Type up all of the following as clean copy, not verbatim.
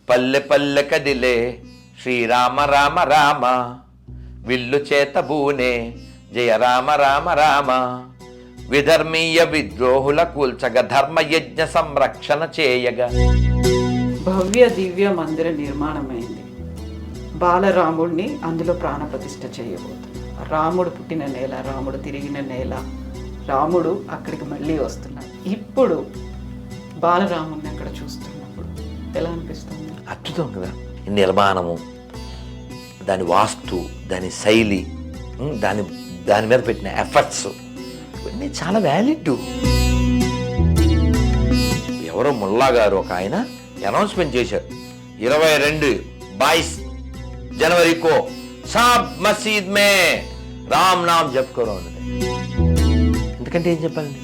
పల్లె పల్లె కదిలే శ్రీరామ రామ రామ, విల్లు చేత బూనే జయ రామ రామ రామ, విధర్మీయ విద్రోహుల కూల్చగ ధర్మయజ్ఞ సంరక్షణ చేయగా. భవ్య దివ్య మందిర నిర్మాణమైంది. బాలరాముడిని అందులో ప్రాణప్రతిష్ఠ చేయబోతుంది. రాముడు పుట్టిన నేల, రాముడు తిరిగిన నేల, రాముడు అక్కడికి మళ్ళీ వస్తున్నాడు. ఇప్పుడు బాలరాముడిని అక్కడ చూస్తున్నప్పుడు ఎలా అనిపిస్తుంది? అద్భుతం కదా, నిర్మాణము, దాని వాస్తు, దాని శైలి, దాని మీద పెట్టిన ఎఫర్ట్స్ ఇవన్నీ చాలా వ్యాలిడ్. ఎవరో ముల్లా గారు ఒక ఆయన అనౌన్స్మెంట్ చేశారు, 22 जनवरी को सब मस्जिद में राम नाम जप करो. ఎందుకంటే ఏం చెప్పాలండి,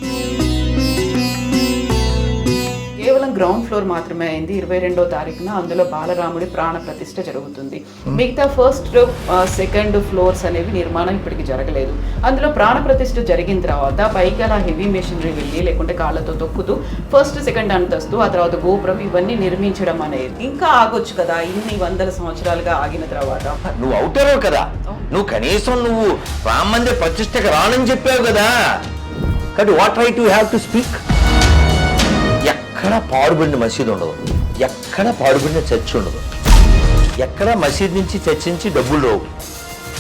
కేవలం గ్రౌండ్ ఫ్లోర్ మాత్రమే అయింది. 22వ తారీఖున అందులో బాలరాముడి ప్రాణ ప్రతిష్ఠ జరుగుతుంది. మిగతా ఫస్ట్ సెకండ్ ఫ్లోర్స్ అనేవి నిర్మాణం ఇప్పటికి జరగలేదు. అందులో ప్రాణ ప్రతిష్ఠ జరిగిన తర్వాత పైకి అలా హెవీ మెషినరీ వెళ్ళి లేకుంటే కాళ్ళతో తొక్కుతూ ఫస్ట్ సెకండ్ అంతస్తు, ఆ తర్వాత గోపురం ఇవన్నీ నిర్మించడం అనేది ఇంకా ఆగొచ్చు కదా. ఇన్ని వందల సంవత్సరాలుగా ఆగిన తర్వాత నువ్వు అవుతారో కదా, నువ్వు కనీసం నువ్వు రామ మందిర ప్రతిష్టకు రానని చెప్పావు కదా. కాబట్టి what right you have to speak. ఎక్కడ పాడుబడిన మసీదు ఉండదు, ఎక్కడ పాడుబడిన చర్చ్ ఉండదు, ఎక్కడ మసీద్ నుంచి చర్చ్ నుంచి డబ్బులు రావు.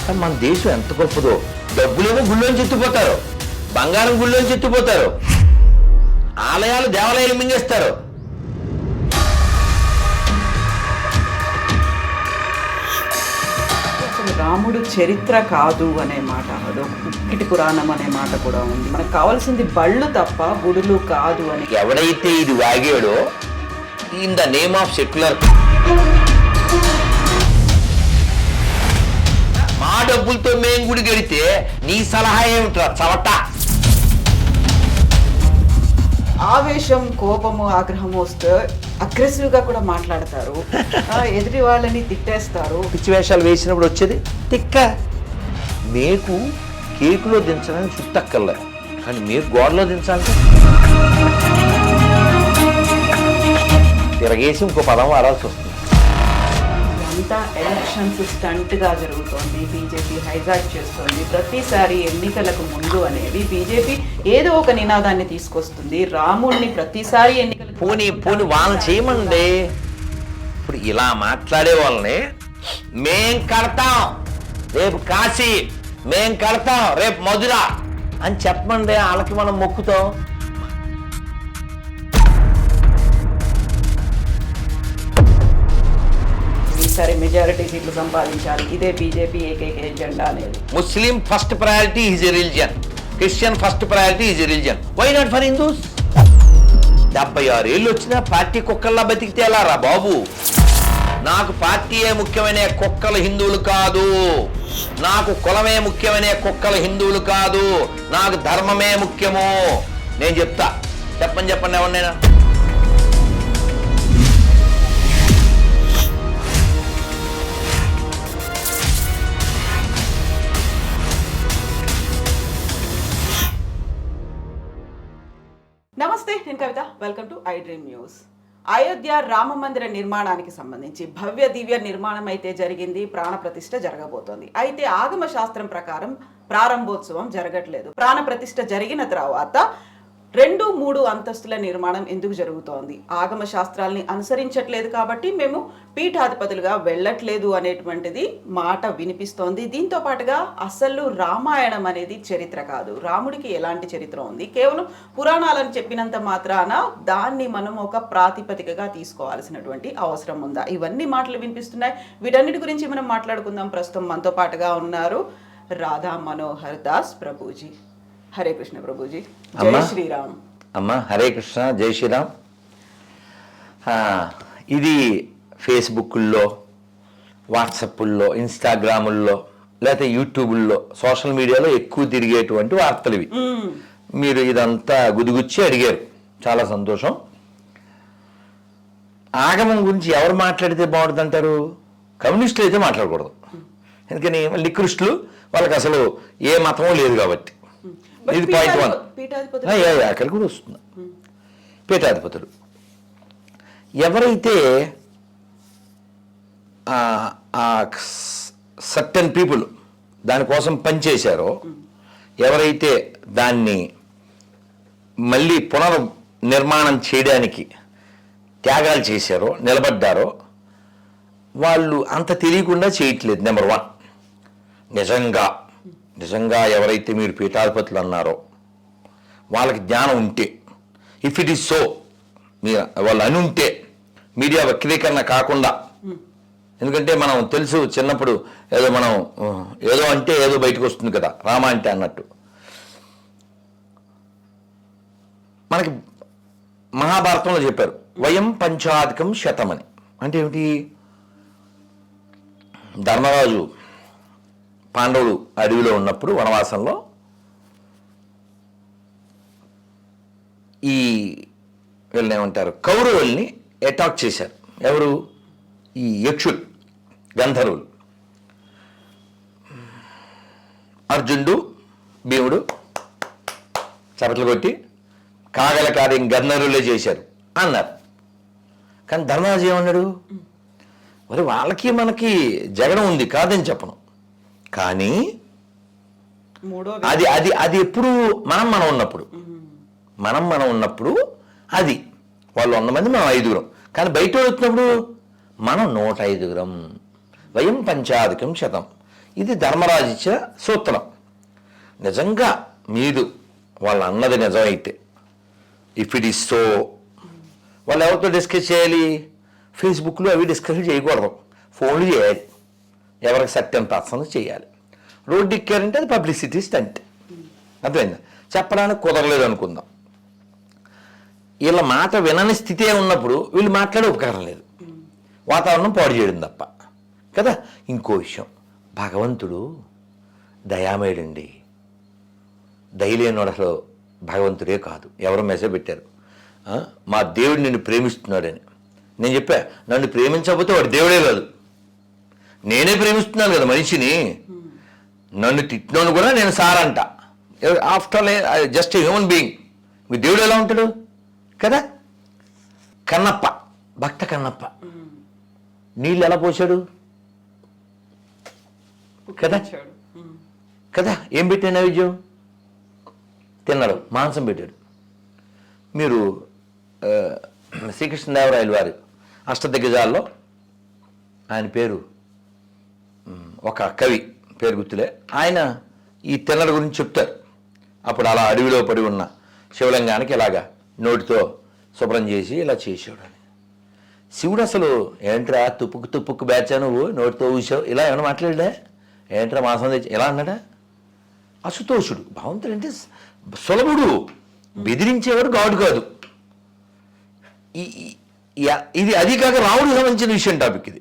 కానీ మన దేశం ఎంత గొప్పదో, డబ్బులేమో గుళ్ళోంచి ఎత్తిపోతారు, బంగారం గుళ్ళోంచి ఎత్తిపోతారు, ఆలయాలు దేవాలయాలు మింగేస్తారు. రాముడు చరిత్ర కాదు అనే మాట, అదో ఉక్కిటి పురాణం అనే మాట కూడా ఉంది. మనకు కావాల్సింది బళ్ళు తప్ప గుడులు కాదు అని. ఎవడైతే ఇది వాగాడో in the name of secular, మా డబ్బులతో మేం గుడి గడితే నీ సలహా ఏమిట్రా చవట. ఆవేశం, కోపము, ఆగ్రహం వస్తే అగ్రెసివ్ గా కూడా మాట్లాడతారు, ఎదుటి వాళ్ళని తిట్టేస్తారు. పిచ్చి వేషాలు వేసినప్పుడు వచ్చేది తిక్క. మీకు కేకులో దించడానికి చుట్టక్కర్లే, కానీ మీరు గోడలో దించాలి. తిరగేసి ఇంకో పదం వాడాల్సి వస్తుంది. అంతా ఎలక్షన్స్ స్టంట్ గా జరుగుతోంది. బీజేపీ హైజాక్ చేస్తోంది. ప్రతిసారి ఎన్నికలకు ముందు అనేది బీజేపీ ఏదో ఒక నినాదాన్ని తీసుకొస్తుంది. రాముడిని ప్రతిసారి ఎన్నికలు పోనీ వాళ్ళని చేయమండి. ఇప్పుడు ఇలా మాట్లాడే వాళ్ళని మేం కడతాం రేపు కాశీ, మేం కడతాం రేపు మధుర అని చెప్పమండి. వాళ్ళకి మనం మొక్కుతాం. సరే, మెజారిటీ సీట్లు సంపాదించాలి, ఇదే బీజేపీ ఏకైక ఎజెండా అనేది. Muslim first priority is a religion, Christian first priority is a religion. Why not for Hindus? 76 ఏళ్ళు వచ్చినా పార్టీ కుక్కల్లా బతికితే ఎలా రా బాబు? నాకు పార్టీయే ముఖ్యమైన కుక్కలు హిందువులు కాదు, నాకు కులమే ముఖ్యమైన కుక్కలు హిందువులు కాదు, నాకు ధర్మమే ముఖ్యము. నేను చెప్తా, చెప్పండి ఎవరినైనా. నమస్తే, నేను Kavitha. Welcome to I Dream News. Ayodhya Rama మందిర నిర్మాణానికి సంబంధించి భవ్య దివ్య నిర్మాణం అయితే జరిగింది, ప్రాణ ప్రతిష్ఠ జరగబోతోంది. అయితే ఆగమ శాస్త్రం ప్రకారం ప్రారంభోత్సవం జరగట్లేదు. ప్రాణ ప్రతిష్ఠ జరిగిన తర్వాత 2-3 అంతస్తుల నిర్మాణం ఎందుకు జరుగుతోంది? ఆగమ శాస్త్రాల్ని అనుసరించట్లేదు కాబట్టి మేము పీఠాధిపతులుగా వెళ్ళట్లేదు అనేటువంటిది మాట వినిపిస్తోంది. దీంతో పాటుగా అసలు రామాయణం అనేది చరిత్ర కాదు, రాముడికి ఎలాంటి చరిత్ర ఉంది, కేవలం పురాణాలను చెప్పినంత మాత్రాన దాన్ని మనం ఒక ప్రాతిపదికగా తీసుకోవాల్సినటువంటి అవసరం ఉందా? ఇవన్నీ మాటలు వినిపిస్తున్నాయి. వీటన్నిటి గురించి మనం మాట్లాడుకుందాం. ప్రస్తుతం మనతో పాటుగా ఉన్నారు రాధా మనోహర్ దాస్ ప్రభుజీ. హరే కృష్ణ ప్రభుజీ. జై శ్రీరామ్. అమ్మా హరే కృష్ణ, జై శ్రీరామ్. ఇది ఫేస్బుక్ల్లో, వాట్సాప్ల్లో, ఇన్స్టాగ్రాముల్లో, లేకపోతే యూట్యూబుల్లో, సోషల్ మీడియాలో ఎక్కువ తిరిగేటువంటి వార్తలు ఇవి. మీరు ఇదంతా గుదిగుచ్చి అడిగారు, చాలా సంతోషం. ఆగమం గురించి ఎవరు మాట్లాడితే బాగుంటుంది అంటారు? కమ్యూనిస్టులు అయితే మాట్లాడకూడదు, ఎందుకని నికృష్టులు, వాళ్ళకి అసలు ఏ మతమో లేదు కాబట్టి. ఇది పాయింట్ 1. అక్కడికి కూడా వస్తుంది. పీఠాధిపతులు ఎవరైతే సర్టెన్ పీపుల్ దానికోసం పనిచేశారో, ఎవరైతే దాన్ని మళ్ళీ పునర్నిర్మాణం చేయడానికి త్యాగాలు చేశారో, నిలబడ్డారో, వాళ్ళు అంత తెలియకుండా చేయట్లేదు. నెంబర్ 1, నిజంగా ఎవరైతే మీరు పీఠాధిపతులు అన్నారో వాళ్ళకి జ్ఞానం ఉంటే, ఇఫ్ ఇట్ ఈస్ సో, మీరు వాళ్ళు అని ఉంటే మీడియా వక్రీకరణ కాకుండా, ఎందుకంటే మనం తెలుసు చిన్నప్పుడు ఏదో మనం ఏదో అంటే ఏదో బయటకు వస్తుంది కదా, రామ అంటే అన్నట్టు. మనకి మహాభారతంలో చెప్పారు వయం పంచాధికం శతం అని. అంటే ఏమిటి? ధర్మరాజు పాండవులు అడవిలో ఉన్నప్పుడు వనవాసంలో ఈ వీళ్ళని ఏమంటారు, కౌరవుల్ని అటాక్ చేశారు. ఎవరు? ఈ యక్షులు, గంధర్వులు. అర్జునుడు భీముడు చపట్లు కొట్టి కాగల కార్యం గంధర్వులే చేశారు అన్నారు. కానీ ధర్మరాజు ఏమన్నాడు? మరి వాళ్ళకి మనకి జగడం ఉంది, కాదని చెప్పను, కానీ అది అది అది ఎప్పుడు మనం ఉన్నప్పుడు, మనం ఉన్నప్పుడు అది వాళ్ళు 100 మంది, మనం 5గురం. కానీ బయట వచ్చినప్పుడు మనం 105గురం. వయం పంచాధికం శతం. ఇది ధర్మరాజు ఇచ్చిన సూత్రం. నిజంగా మీరు వాళ్ళు అన్నది నిజమైతే, ఇఫ్ ఇట్ ఈస్ సో, వాళ్ళు ఎవరితో డిస్కస్ చేయాలి? ఫేస్బుక్లో అవి డిస్కస్ చేయకూడదు, ఫోన్లు చేయాలి, ఎవరికి సత్యం పర్సన్ చేయాలి. రోడ్డు ఎక్కారంటే అది పబ్లిసిటీ స్టంట్. అర్థమైందా? చెప్పడానికి కుదరలేదు అనుకుందాం. వీళ్ళ మాట వినని స్థితే ఉన్నప్పుడు వీళ్ళు మాట్లాడే ఉపకారం లేదు, వాతావరణం పాడు చేయడం తప్ప కదా. ఇంకో విషయం, భగవంతుడు దయామయుడండి. దయలేనోడు అసలు భగవంతుడే కాదు. ఎవరో మెసేజ్ పెట్టారు, మా దేవుడు నిన్ను ప్రేమిస్తున్నాడని. నేను చెప్పా, నన్ను ప్రేమించకపోతే వాడు దేవుడే కాదు, నేనే ప్రేమిస్తున్నాను కదా మనిషిని. నన్ను తిట్టినోను కూడా నేను సారంట. After just human being. మీ దేవుడు ఎలా ఉంటాడు కదా. కన్నప్ప, భక్త కన్నప్ప నీళ్ళు ఎలా పోసాడు కదా కదా. ఏం పెట్టాడు నైవేద్యం? తిన్నాడు, మాంసం పెట్టాడు. మీరు శ్రీకృష్ణదేవరాయలు వారి అష్టదిగ్గజాల్లో ఆయన పేరు, ఒక కవి పేరు గుర్తులే, ఆయన ఈ తిన్నడ గురించి చెప్తారు. అప్పుడు అలా అడవిలో పడి ఉన్న శివలింగానికి ఇలాగా నోటితో శుభ్రం చేసి ఇలా చేసాడు అని. శివుడు అసలు ఏంట్రా తుప్పుకు బ్యాచా నువ్వు, నోటితో ఊసావు, ఇలా ఏమైనా మాట్లాడా? ఏంట్రా మాంసం తెచ్చి ఇలా అన్నాడా? అసుతోషుడు. భగవంతుడు అంటే సులభుడు, బెదిరించేవాడు గాడు కాదు. ఇది అది కాక రాముడికి సంబంధించిన విషయం టాపిక్ ఇది.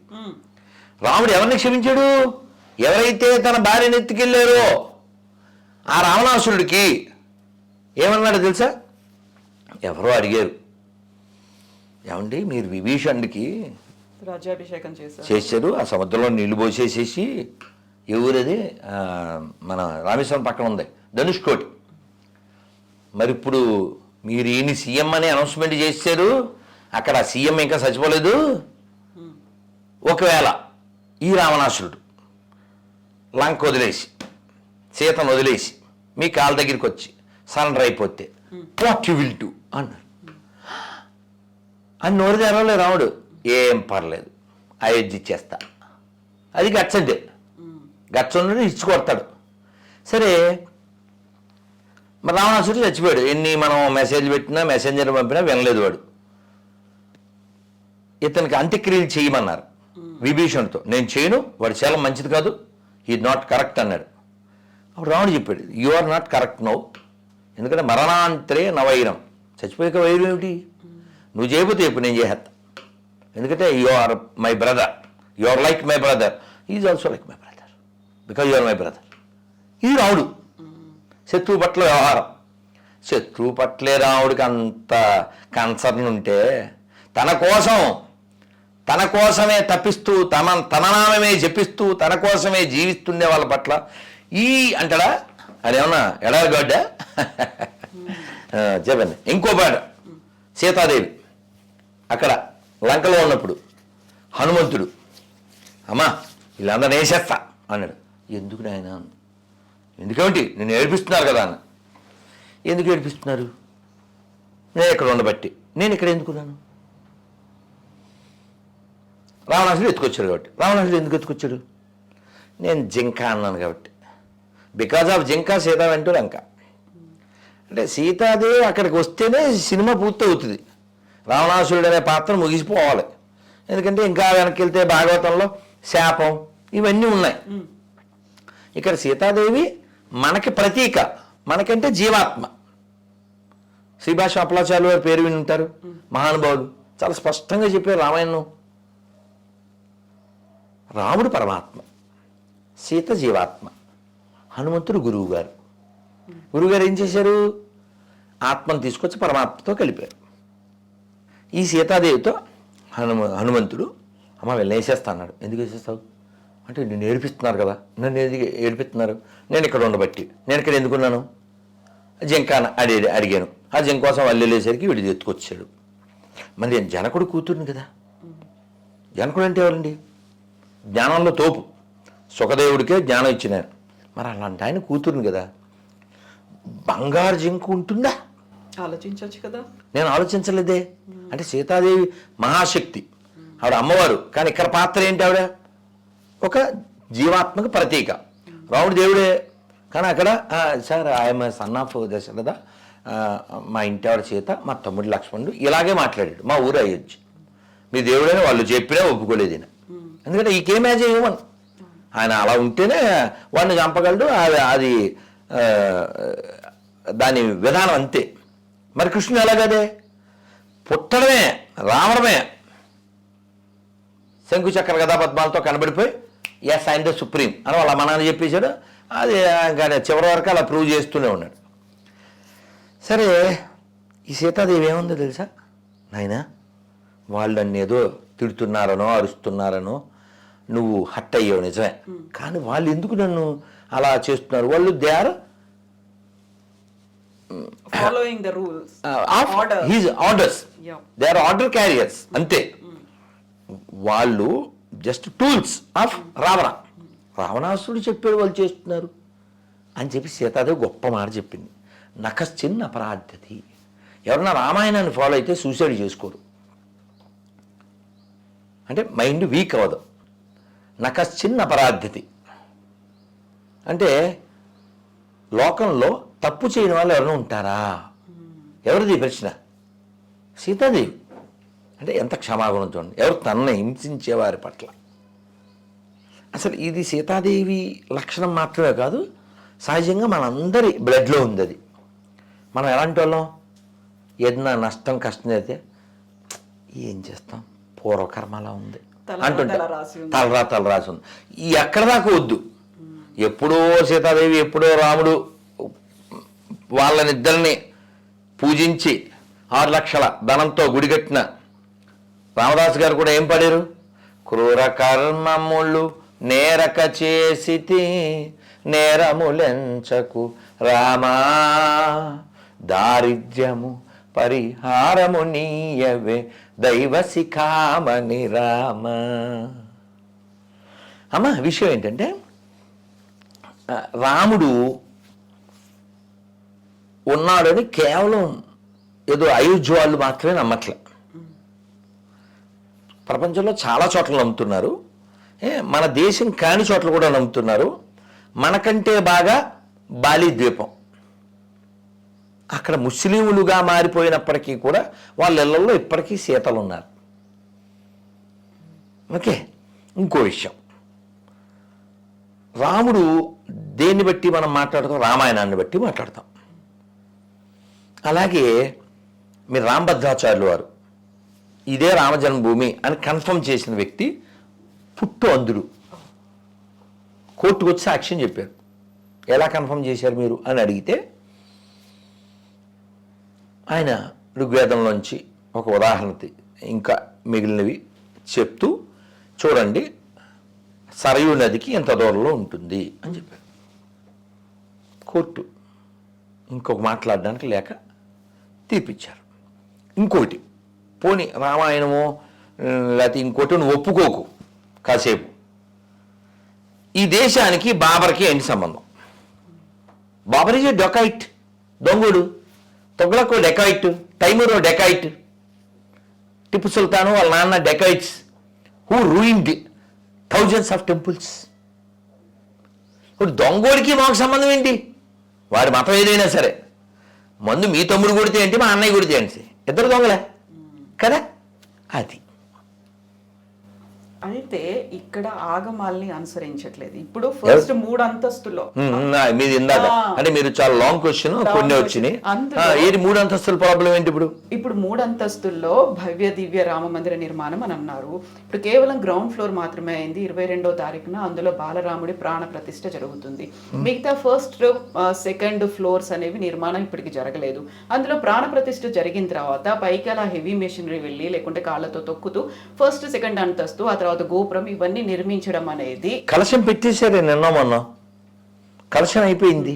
రాముడు ఎవరిని క్షమించాడు? ఎవరైతే తన భార్యను ఎత్తుకెళ్ళారో ఆ రావణాసురుడికి ఏమన్నాడు తెలుసా? ఎవరో అడిగారు, ఏమండి మీరు విభీషణుడికి రాజ్యాభిషేకం చేశారు, ఆ సముద్రంలో నీళ్లు పోసేసేసి, ఏ ఊరది, మన రామేశ్వరం పక్కన ఉంది, ధనుష్కోటి. మరి ఇప్పుడు మీరు ఈయన సీఎం అని అనౌన్స్మెంట్ చేశారు, అక్కడ సీఎం ఇంకా చచ్చిపోలేదు. ఒకవేళ ఈ రావణాసురుడు లంక వదిలేసి, సీతను వదిలేసి మీ కాళ్ళ దగ్గరికి వచ్చి సరెండర్ అయిపోతే వాట్ యు విల్ డూ అన్నారు. అని నోరు తెరవలే రాముడు. ఏం పర్లేదు, అయోధ్య ఇచ్చేస్తా. అది గట్స్ అంటే గట్స్ ఉన్నది ఇచ్చి కొడతాడు. సరే, మరి రావణాసురుడు చచ్చిపోయాడు. ఎన్ని మనం మెసేజ్ పెట్టినా, మెసెంజర్ పంపినా వినలేదు వాడు. ఇతనికి అంత్యక్రియలు చేయమన్నారు విభీషణుడితో. నేను చేయను, వాడు చాలా మంచిది కాదు, ఈ నాట్ కరెక్ట్ అన్నాడు. అప్పుడు రాముడు చెప్పాడు, you are not correct no, ఎందుకంటే మరణాంతరే నవైరం, చచ్చిపోయాక వైరం ఏమిటి? నువ్వు చేయకపోతే చెప్పు, నేను చేసేస్తా. ఎందుకంటే you are my brother, you are like my brother, is also like my brother, because you are my brother. ఇది రాముడు శత్రువు పట్ల వ్యవహారం. శత్రువు పట్లే రాముడికి అంత కన్సర్న్ ఉంటే, తన కోసమే తప్పిస్తూ, తన నామమే జపిస్తూ, తన కోసమే జీవిస్తుండే వాళ్ళ పట్ల ఈ అంటాడా? అదేమన్నా ఎడాగడ్డా? చెప్పండి. ఇంకో పాట, సీతాదేవి అక్కడ లంకలో ఉన్నప్పుడు హనుమంతుడు అమ్మా వీళ్ళందరూ వేసేస్తా అన్నాడు. ఎందుకు నాయన? ఎందుకేమిటి నేను ఏడిపిస్తున్నారు కదా అన్న. ఎందుకు ఏడిపిస్తున్నారు? నేను ఇక్కడ ఉండబట్టి. నేను ఇక్కడ ఎందుకున్నాను? రావణాసుడు ఎత్తుకొచ్చాడు కాబట్టి. రావణాసుడు ఎందుకు ఎత్తుకొచ్చాడు? నేను జింక అన్నాను కాబట్టి. బికాజ్ ఆఫ్ జింక సీత వెంటూ లంక. అంటే సీతాదేవి అక్కడికి వస్తేనే సినిమా పూర్తి అవుతుంది. రావణాసురుడు అనే పాత్ర ముగిసిపోవాలి. ఎందుకంటే ఇంకా వెనక్కి వెళ్తే భాగవతంలో శాపం ఇవన్నీ ఉన్నాయి. ఇక్కడ సీతాదేవి మనకి ప్రతీక, మనకంటే జీవాత్మ. శ్రీభాష అప్పలాచార్యులు వారి పేరు విని ఉంటారు, మహానుభావులు. చాలా స్పష్టంగా చెప్పారు రామాయణం. రాముడు పరమాత్మ, సీత జీవాత్మ, హనుమంతుడు గురువుగారు. గురువుగారు ఏం చేశారు? ఆత్మను తీసుకొచ్చి పరమాత్మతో కలిపారు. ఈ సీతాదేవితో హనుమంతుడు అమ్మ వెళ్ళేసేస్తా అన్నాడు. ఎందుకు వేసేస్తావు అంటే నేను ఏడిపిస్తున్నారు కదా. నన్ను ఎందుకు ఏడిపిస్తున్నారు? నేను ఇక్కడ ఉండబట్టి. నేను ఇక్కడ ఎందుకున్నాను? జింక అడిగాను. ఆ జింక కోసం వాళ్ళు వెళ్ళేసరికి వీడు ఎత్తుకొచ్చాడు. మరి నేను జనకుడు కూతురుని కదా. జనకుడు అంటే ఎవరండి? జ్ఞానంలో తోపు. సుఖదేవుడికే జ్ఞానం ఇచ్చినారు. మరి అలాంటి ఆయన కూతురుని కదా. బంగారు జింక ఉంటుందా? ఆలోచించవచ్చు కదా. నేను ఆలోచించలేదే. అంటే సీతాదేవి మహాశక్తి, ఆవిడ అమ్మవారు. కానీ ఇక్కడ పాత్ర ఏంటి? ఆవిడ ఒక జీవాత్మక ప్రతీక. రాముడు దేవుడే, కానీ అక్కడ సార్ ఆయన సన్ ఆఫ్ దశరథ, మా ఇంటి ఆవిడ సీత, మా తమ్ముడు లక్ష్మణుడు ఇలాగే మాట్లాడాడు. మా ఊరు అయ్యొచ్చు మీ దేవుడని వాళ్ళు చెప్పినా ఒప్పుకోలేదు ఈయన. ఎందుకంటే ఈ కేమ్ యాజ్ ఏ హ్యూమన్. ఆయన అలా ఉంటేనే వాడిని చంపగలడు. అది దాని విధానం అంతే. మరి కృష్ణుడు ఎలాగదే? పుట్టడమే, రావడమే, శంకుచక్ర గదా పద్మాలతో కనబడిపోయి ఎస్ ఆయన ద సుప్రీం అని వాళ్ళ మనని చెప్పేశాడు. అది ఇంకా చివరి వరకు అలా ప్రూవ్ చేస్తూనే ఉన్నాడు. సరే, ఈ సీతాదేవి ఏముందో తెలుసా నాయన? వాళ్ళు నన్ను ఏదో తిడుతున్నారనో అరుస్తున్నారనో నువ్వు హట్ అయ్యావు నిజమే. కానీ వాళ్ళు ఎందుకు నన్ను అలా చేస్తున్నారు? వాళ్ళు they are following the rules of his orders. They are order carriers అంతే. వాళ్ళు జస్ట్ టూల్స్ ఆఫ్ రావణ. రావణాసురుడు చెప్పాడు వాళ్ళు చేస్తున్నారు అని చెప్పి సీతాదేవి గొప్ప మాట చెప్పింది. నకశ్చిన్ అపరాధ్యతి. ఎవరన్నా రామాయణాన్ని ఫాలో అయితే సూసైడ్ చేసుకోరు. అంటే మైండ్ వీక్ అవ్వదు. నకశ్చిన్ అపరాధ్యతి అంటే లోకంలో తప్పు చేయని వాళ్ళు ఎవరైనా ఉంటారా? ఎవరిది ప్రశ్న? సీతాదేవి. అంటే ఎంత క్షమాగుణం చూడండి. ఎవరు తనని హింసించే వారి పట్ల. అసలు ఇది సీతాదేవి లక్షణం మాత్రమే కాదు, సహజంగా మనందరి బ్లడ్లో ఉంది అది. మనం ఎలాంటి వాళ్ళం? ఏదైనా నష్టం కష్టం అయితే ఏం చేస్తాం, పూర్వకర్మ అలా ఉంది అంటుంటే తలరా రాసి ఉంది. ఈ ఎక్కడ దాకా వద్దు. ఎప్పుడో సీతాదేవి ఎప్పుడో రాముడు వాళ్ళనిద్దరిని పూజించి 6 లక్షల ధనంతో గుడి కట్టిన రామదాసు గారు కూడా ఏం పాడారు? క్రూర కర్మములు నేరక చేసితి నేరములెంచకు రామా, దారిద్ర్యము పరిహారము నీయవే దైవ శిఖామణి రామ. అమ్మ విషయం ఏంటంటే రాముడు ఉన్నాడని కేవలం ఏదో అయోధ్య వాళ్ళు మాత్రమే నమ్మట్లే. ప్రపంచంలో చాలా చోట్ల నమ్ముతున్నారు. మన దేశం కాని చోట్ల కూడా నమ్ముతున్నారు. మనకంటే బాగా బాలి ద్వీపం, అక్కడ ముస్లింలుగా మారిపోయినప్పటికీ కూడా వాళ్ళ ఇళ్లలో ఇప్పటికీ సీతలు ఉన్నారు. ఓకే, ఇంకో విషయం, రాముడు దేన్ని బట్టి మనం మాట్లాడతాం? రామాయణాన్ని బట్టి మాట్లాడతాం. అలాగే మీరు రామభద్రాచార్యులు వారు ఇదే రామజన్మభూమి అని కన్ఫర్మ్ చేసిన వ్యక్తి పుట్టు అంధుడు. కోర్టుకు వచ్చి సాక్ష్యం చెప్పారు. ఎలా కన్ఫర్మ్ చేశారు మీరు అని అడిగితే ఆయన ఋగ్వేదంలోంచి ఒక ఉదాహరణ ఇంకా మిగిలినవి చెప్తూ, చూడండి సరయూ నదికి ఎంత దూరంలో ఉంటుంది అని చెప్పారు. కోర్టు ఇంకొక మాట్లాడడానికి లేక తీర్పిచ్చారు. ఇంకోటి, పోనీ రామాయణమో లేకపోతే ఇంకోటి నువ్వు ఒప్పుకోకు కాసేపు. ఈ దేశానికి బాబర్కి ఏంటి సంబంధం? బాబర్ ఈజ్ డొకైట్, దొంగడు. తొగ్లకో డెకాయిట్, తైమూరో డెకాయిట్, టిప్పు సుల్తాను వాళ్ళ నాన్న dacoits who ruined thousands of temples. ఇప్పుడు దొంగోడికి మాకు సంబంధం ఏంటి? వాడి మతం ఏదైనా సరే, మందు మీ తమ్ముడు కొడితే ఏంటి, మా అన్నయ్య కొడితే ఏంటి, ఇద్దరు దొంగలే కదా. అది అయితే ఇక్కడ ఆగమాల్ని అనుసరించట్లేదు. ఇప్పుడు ఫస్ట్ 3 అంతస్తులో మీది ఇందాక అంటే మీరు చాలా లాంగ్ క్వశ్చన్, కొన్ని వచ్చినాయి. ఏది 3 అంతస్తుల ప్రాబ్లం ఏంటి? ఇప్పుడు 3 అంతస్తుల్లో భవ్య దివ్య రామ మందిర నిర్మాణం అని అన్నారు. ఇప్పుడు కేవలం గ్రౌండ్ ఫ్లోర్ మాత్రమే అయింది. 22వ తారీఖున అందులో బాలరాముడి ప్రాణ ప్రతిష్ఠ జరుగుతుంది. మిగతా ఫస్ట్ సెకండ్ ఫ్లోర్స్ అనేవి నిర్మాణం ఇప్పటికి జరగలేదు. అందులో ప్రాణ ప్రతిష్ఠ జరిగిన తర్వాత పైకి అలా హెవీ మెషినరీ వెళ్ళి లేకుంటే కాళ్ళతో తొక్కుతూ ఫస్ట్ సెకండ్ అంతస్తు, ఆ తర్వాత గోపురం ఇవన్నీ నిర్మించడం అనేది. కలశం పెట్టేశారు నిన్న మొన్న, కలశం అయిపోయింది.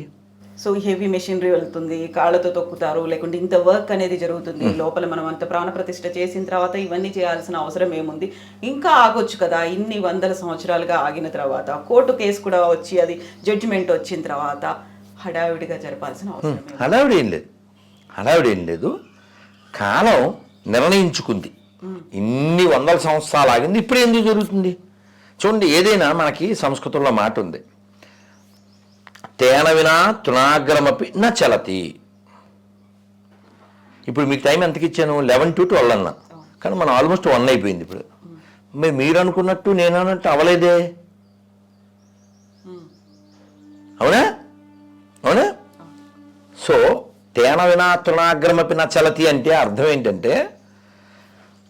సో హెవీ మెషినరీ వెళ్తుంది, కాళ్ళతో తొక్కుతారు, లేకుంటే ఇంత వర్క్ అనేది జరుగుతుంది లోపల. మనం అంత ప్రాణ ప్రతిష్ఠ చేసిన తర్వాత ఇవన్నీ చేయాల్సిన అవసరం ఏముంది? ఇంకా ఆగొచ్చు కదా. ఇన్ని వందల సంవత్సరాలుగా ఆగిన తర్వాత కోర్టు కేసు కూడా వచ్చి అది జడ్జిమెంట్ వచ్చిన తర్వాత హడావిడిగా జరపాల్సిన అవసరం. హడావిడి ఏం లేదు. కాలం నిర్ణయించుకుంది. ఇన్ని వందల సంవత్సరాలు ఆగింది, ఇప్పుడు ఎందుకు జరుగుతుంది? చూడండి, ఏదైనా మనకి సంస్కృతంలో మాట ఉంది, తేన వినా తృణాగ్రమపి నా చలతి. ఇప్పుడు మీకు టైం ఎంతకి ఇచ్చాను? 11 to 12 అన్నా, కానీ మనం ఆల్మోస్ట్ 1 అయిపోయింది. ఇప్పుడు మీరు అనుకున్నట్టు నేను అన్నట్టు అవలేదే, అవునా? అవునా? సో తేన వినా తృణాగ్రమపి నా చలతి అంటే అర్థం ఏంటంటే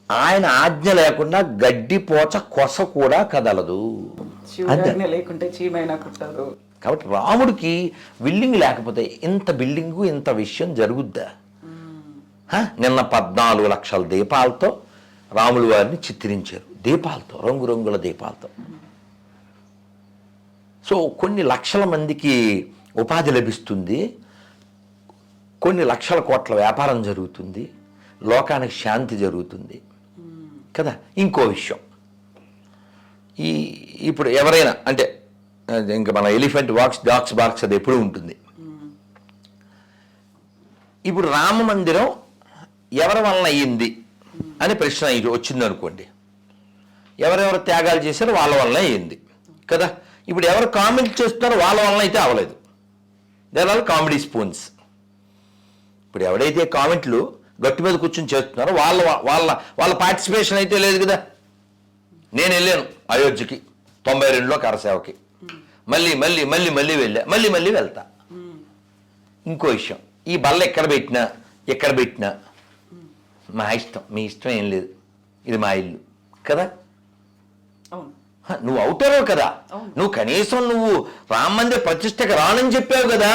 ఆయన ఆజ్ఞ లేకుండా గడ్డి పోచ కొస కూడా కదలదు, లేకుంటే చీమైనా కుట్టదు. కాబట్టి రాముడికి బిల్డింగ్ లేకపోతే ఇంత బిల్డింగు ఇంత విషయం జరుగుద్దా? నిన్న 14 లక్షల దీపాలతో రాములు వారిని చిత్రించారు, దీపాలతో, రంగురంగుల దీపాలతో. సో కొన్ని లక్షల మందికి ఉపాధి లభిస్తుంది, కొన్ని లక్షల కోట్ల వ్యాపారం జరుగుతుంది, లోకానికి శాంతి జరుగుతుంది కదా. ఇంకో విషయం, ఇప్పుడు ఎవరైనా అంటే ఇంకా మన ఎలిఫెంట్ వాక్స్ డాగ్స్ బాక్స్ అది ఎప్పుడూ ఉంటుంది. ఇప్పుడు రామ మందిరం ఎవరి వలన అయ్యింది అని ప్రశ్న వచ్చింది అనుకోండి, ఎవరెవరు త్యాగాలు చేశారో వాళ్ళ వలన అయ్యింది కదా. ఇప్పుడు ఎవరు కామెంట్ చేస్తున్నారో వాళ్ళ వలన అయితే అవ్వలేదు. There are comedy spoons. ఇప్పుడు ఎవడైతే కామెంట్లు గట్టు మీద కూర్చొని చేస్తున్నారో వాళ్ళ వాళ్ళ వాళ్ళ పార్టిసిపేషన్ అయితే లేదు కదా. నేను వెళ్ళాను అయోధ్యకి 92లో కరసేవకి, మళ్ళీ మళ్ళీ మళ్ళీ మళ్ళీ వెళ్ళా, మళ్ళీ మళ్ళీ వెళ్తా. ఇంకో విషయం, ఈ బల్ల ఎక్కడ పెట్టినా మా ఇష్టం, మీ ఇష్టం ఏం లేదు, ఇది మా ఇల్లు కదా. నువ్వు అవుతారో కదా, నువ్వు కనీసం నువ్వు రామ మందిర ప్రతిష్టకు రానని చెప్పావు కదా,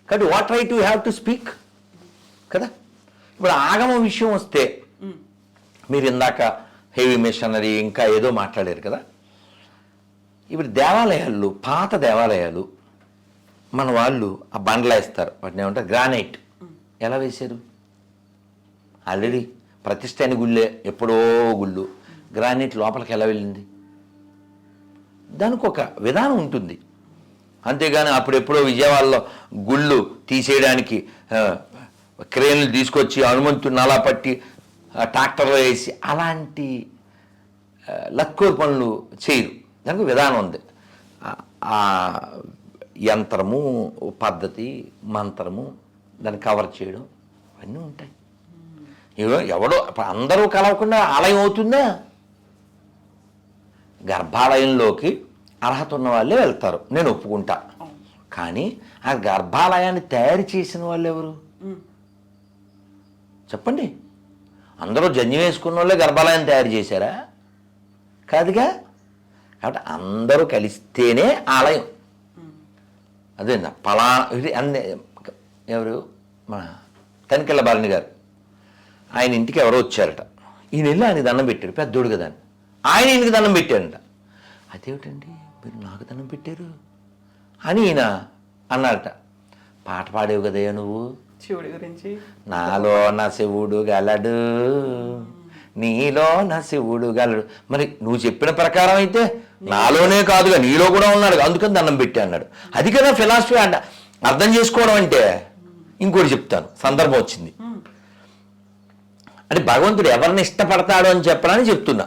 కాబట్టి what right you have to speak కదా. ఇప్పుడు ఆగమ విషయం వస్తే మీరు ఇందాక హెవీ మిషనరీ ఇంకా ఏదో మాట్లాడారు కదా. ఇప్పుడు దేవాలయాలు, పాత దేవాలయాలు మన వాళ్ళు ఆ బండ్లు వేస్తారు, వాటిని ఏమంటారు గ్రానైట్. ఎలా వేశారు? ఆల్రెడీ ప్రతిష్ట అయిన గుళ్ళే, ఎప్పుడో గుళ్ళు, గ్రానైట్ లోపలికి ఎలా వెళ్ళింది? దానికి ఒక విధానం ఉంటుంది. అంతేగాని అప్పుడెప్పుడో విజయవాడలో గుళ్ళు తీసేయడానికి క్రేన్లు తీసుకొచ్చి హనుమంతుడిని అలా పట్టి ట్రాక్టర్లో వేసి అలాంటి లక్కోరు పనులు చేయరు. దానికి విధానం ఉంది. ఆ యంత్రము, పద్ధతి, మంత్రము, దాన్ని కవర్ చేయడం అవన్నీ ఉంటాయి. ఎవడో అందరూ కలవకుండా ఆలయం అవుతుందా? గర్భాలయంలోకి అర్హత ఉన్న వాళ్ళే వెళ్తారు, నేను ఒప్పుకుంటా. కానీ ఆ గర్భాలయాన్ని తయారు చేసిన వాళ్ళు ఎవరు చెప్పండి? అందరూ జన్యం వేసుకున్న వాళ్ళే గర్భాలయం తయారు చేశారా? కాదుగా. కాబట్టి అందరూ కలిస్తేనే ఆలయం. అదే అన్ని ఎవరు, మన తనికెళ్ళ బాలిని గారు, ఆయన ఇంటికి ఎవరో వచ్చారట. ఈయన వెళ్ళి ఆయనకి దండం పెట్టాడు, పెద్దోడు కదా అని. ఆయన ఈయనకి దండం పెట్టాడంట. అదేమిటండి మీరు నాకు దండం పెట్టారు అని ఈయన అన్నారట. పాట పాడేవు కదయ్యా నువ్వు, శివుడి గురించి, నాలో నా శివుడు గలడు నీలోన శివుడు గలడు. మరి నువ్వు చెప్పిన ప్రకారం అయితే నాలోనే కాదుగా నీలో కూడా ఉన్నాడు, అందుకని దండం పెట్టి అన్నాడు. అది కదా ఫిలాసఫీ అర్థం చేసుకోవడం అంటే. ఇంకోటి చెప్తాను, సందర్భం వచ్చింది అంటే భగవంతుడు ఎవరిని ఇష్టపడతాడు అని చెప్పడానికి చెప్తున్నా.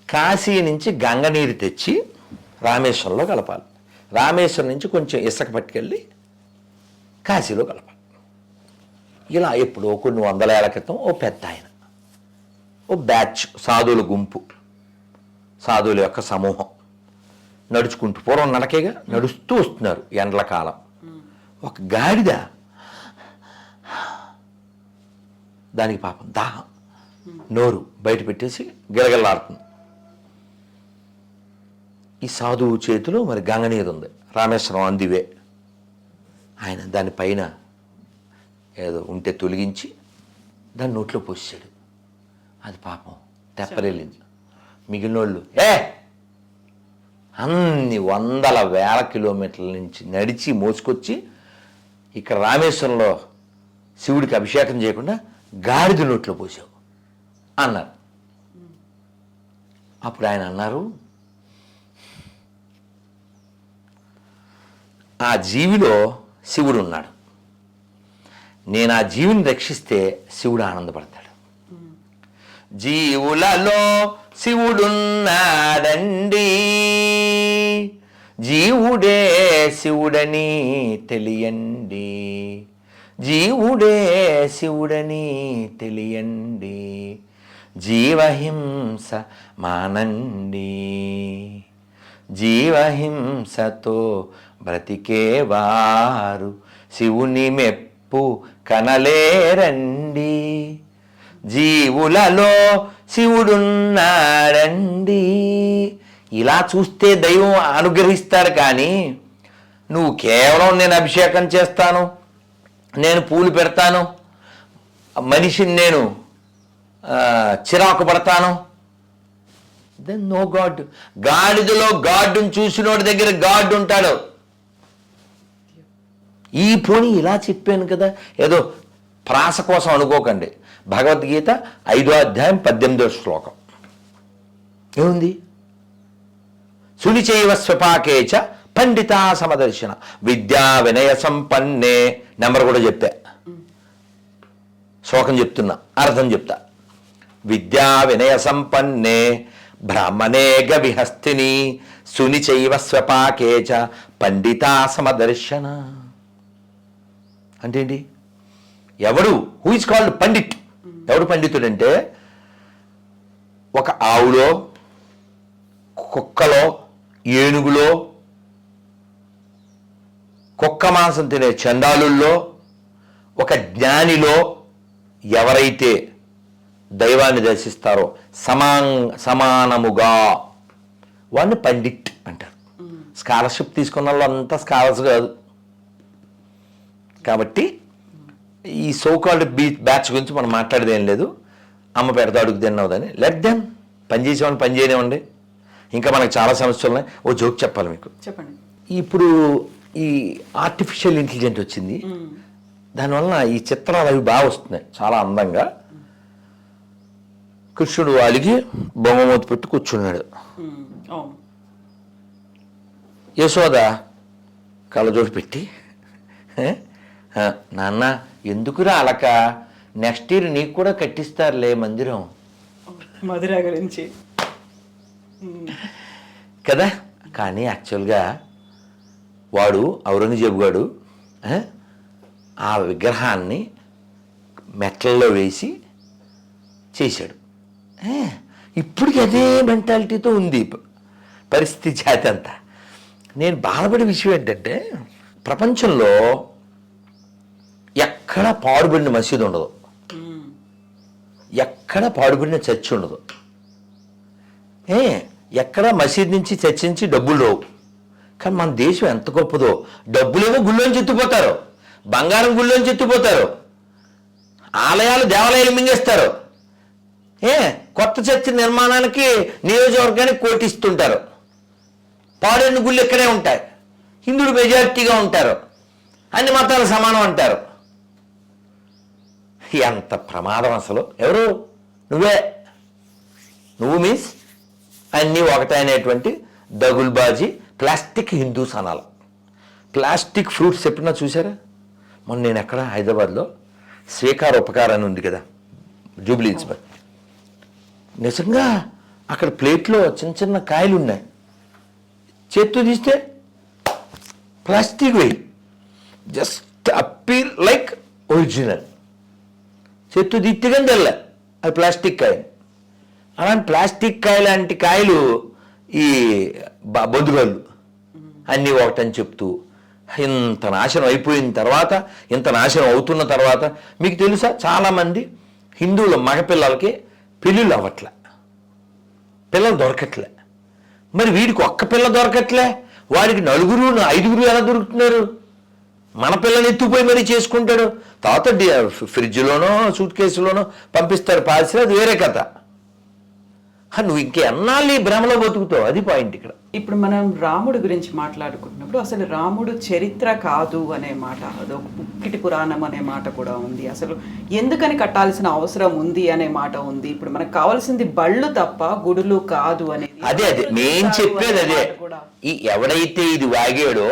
కాశీ నుంచి గంగ నీరు తెచ్చి రామేశ్వరంలో కలపాలి, రామేశ్వరం నుంచి కొంచెం ఇసుక పట్టుకెళ్ళి కాశీలో కలపాలి. ఇలా ఎప్పుడో కొన్ని 100 ఏళ్ల క్రితం ఓ పెద్ద ఆయన, ఓ బ్యాచ్ సాధువుల గుంపు, సాధువుల యొక్క సమూహం నడుచుకుంటూ, పూర్వం నడకేగా నడుస్తూ వస్తున్నారు ఎండల కాలం. ఒక గాడిద, దానికి పాపం దాహం, నోరు బయట పెట్టేసి గిలగిల్లాడుతుంది. ఈ సాధువు చేతిలో మరి గంగనీరు ఉంది, రామేశ్వరం అందివే. ఆయన దానిపైన ఏదో ఉంటే తొలగించి దాన్ని నోట్లో పోసాడు. అది పాపం తెప్పరెళ్ళింది. మిగిలిన వాళ్ళు అన్ని 100,000 కిలోమీటర్ల నుంచి నడిచి మోసుకొచ్చి ఇక్కడ రామేశ్వరంలో శివుడికి అభిషేకం చేయకుండా గాడిద నోట్లో పోసావు అన్నారు. అప్పుడు ఆయన అన్నారు, ఆ జీవిలో శివుడు ఉన్నాడు, నేను ఆ జీవిని రక్షిస్తే శివుడు ఆనందపడతాడు. జీవులలో శివుడున్నాడండి, జీవుడే శివుడని తెలియండి, జీవుడే శివుడని తెలియండి, జీవహింస మానండి, జీవహింసతో బ్రతికేవారు శివుని మెప్పు కనలేరండి, జీవులలో శివుడున్నాడండి. ఇలా చూస్తే దైవం అనుగ్రహిస్తాడు. కానీ నువ్వు కేవలం నేను అభిషేకం చేస్తాను, నేను పూలు పెడతాను, మనిషిని నేను చిరాకు పడతాను, దెన్ నో గాడ్. గాడిదలో గాడ్ని చూసినోడి దగ్గర గాడ్ ఉంటాడు. ఈ పోనీ ఇలా చెప్పాను కదా, ఏదో ప్రాస కోసం అనుకోకండి. భగవద్గీత 5వ అధ్యాయం 18వ శ్లోకం ఏముంది? సునిచైవ స్వపాకేచ పండితా సమదర్శన విద్యా వినయ సంపన్నే. నెంబర్ కూడా చెప్తా, శ్లోకం చెప్తున్నా, అర్థం చెప్తా. విద్యా వినయ సంపన్నే బ్రాహ్మణే గవిహస్తిని సునిచైవ స్వపాకేచ పండితా సమదర్శన. అంటే ఏంటి? ఎవడు హూ ఇస్ కాల్డ్ పండిట్? ఎవడు పండితుడంటే ఒక ఆవులో, కుక్కలో, ఏనుగులో, కుక్క మాంసం తినే చండాలుల్లో, ఒక జ్ఞానిలో ఎవరైతే దైవాన్ని దర్శిస్తారో సమానముగా వాడిని పండిట్ అంటారు. స్కాలర్షిప్ తీసుకున్న వాళ్ళు అంతా స్కాలర్స్ కాదు. కాబట్టి ఈ సోకాల్డ్ బ్యాచ్ గురించి మనం మాట్లాడేది ఏం లేదు. అమ్మ పెడతా అడుగు తిన్నావుదని లెట్ దెమ్, పనిచేసేవాడిని పని చేయనివ్వండి. ఇంకా మనకు చాలా సమస్యలు ఉన్నాయి. ఓ జోక్ చెప్పాలి మీకు. చెప్పండి. ఇప్పుడు ఈ ఆర్టిఫిషియల్ ఇంటెలిజెంట్ వచ్చింది, దానివల్ల ఈ చిత్రాలు అవి బాగా వస్తున్నాయి చాలా అందంగా. కృష్ణుడు వాలికి బొమ్మమూత పెట్టి కూర్చున్నాడు. యశోద కళ్ళజోడు పెట్టి, నాన్న ఎందుకురా అలక, నెక్స్ట్ ఇయర్ నీకు కూడా కట్టిస్తారులే మందిరం, మధుర గురించి కదా. కానీ యాక్చువల్గా వాడు ఔరంగజేబు గాడు ఆ విగ్రహాన్ని మెట్లలో వేసి చేశాడు. ఇప్పటికి అదే మెంటాలిటీతో ఉంది పరిస్థితి జాతి అంతా. నేను బాధపడే విషయం ఏంటంటే ప్రపంచంలో ఎక్కడ పాడుబడిన మసీదు ఉండదు, ఎక్కడ పాడుబడిన చర్చి ఉండదు, ఎక్కడ మసీద్ నుంచి చర్చి నుంచి డబ్బులు రావు. కానీ మన దేశం ఎంత గొప్పదో, డబ్బులేమో గుళ్ళోంచి ఎత్తిపోతారు, బంగారం గుళ్ళోంచి ఎత్తిపోతారు, ఆలయాలు దేవాలయాలు మింగేస్తారు, కొత్త చర్చి నిర్మాణానికి నియోజకవర్గానికి కోటిస్తుంటారు. పాడైన గుళ్ళు ఇక్కడే ఉంటాయి, హిందువులు మెజారిటీగా ఉంటారు, అన్ని మతాలు సమానం అంటారు. ఎంత ప్రమాదం అసలు. ఎవరు? నువ్వు మీన్స్ అన్నీ ఒకటే అనేటువంటి దగుల్బాజీ ప్లాస్టిక్ హిందూస్ అనాలి. ప్లాస్టిక్ ఫ్రూట్స్ ఎప్పుడన్నా చూసారా? మొన్న నేను ఎక్కడ హైదరాబాద్లో స్వీకార ఉపకారం అని ఉంది కదా, జూబ్లీస్ బై, నిజంగా అక్కడ ప్లేట్లో చిన్న చిన్న కాయలు ఉన్నాయి. చేత్తో తీస్తే ప్లాస్టిక్ వేయి, జస్ట్ అప్పీర్ లైక్ ఒరిజినల్. చేత్తో తీస్తే తెల్ల అది ప్లాస్టిక్ కాయ. అలాంటి ప్లాస్టిక్ కాయ లాంటి కాయలు ఈ బొద్దుగాళ్ళు అన్నీ ఒకటని చెప్తూ ఇంత నాశనం అయిపోయిన తర్వాత, ఇంత నాశనం అవుతున్న తర్వాత మీకు తెలుసా, చాలామంది హిందువుల మగపిల్లలకి పెళ్ళిళ్ళు అవ్వట్లే, పిల్లలు దొరకట్లే. మరి వీడికి ఒక్క పిల్ల దొరకట్లే, వాడికి 4 5 ఎలా దొరుకుతున్నారు? మన పిల్లని ఎత్తుపోయి మరీ చేసుకుంటాడు. తర్వాత ఫ్రిడ్జ్లోనో సూట్ కేసులోనో పంపిస్తారు పార్సిల్, అది వేరే కథ. నువ్వు ఇంకెన్నాళ్ళు ఈ భ్రమలో బతుకుతావు, అది పాయింట్ ఇక్కడ. ఇప్పుడు మనం రాముడు గురించి మాట్లాడుకుంటున్నప్పుడు అసలు రాముడు చరిత్ర కాదు అనే మాట, అదొక పుక్కిటి పురాణం అనే మాట కూడా ఉంది. అసలు ఎందుకని కట్టాల్సిన అవసరం ఉంది అనే మాట ఉంది. ఇప్పుడు మనకు కావాల్సింది బళ్ళు తప్ప గుడులు కాదు అనేది. అదే నేను చెప్పేది అదే. ఈ ఎవడైతే ఇది వాగాడో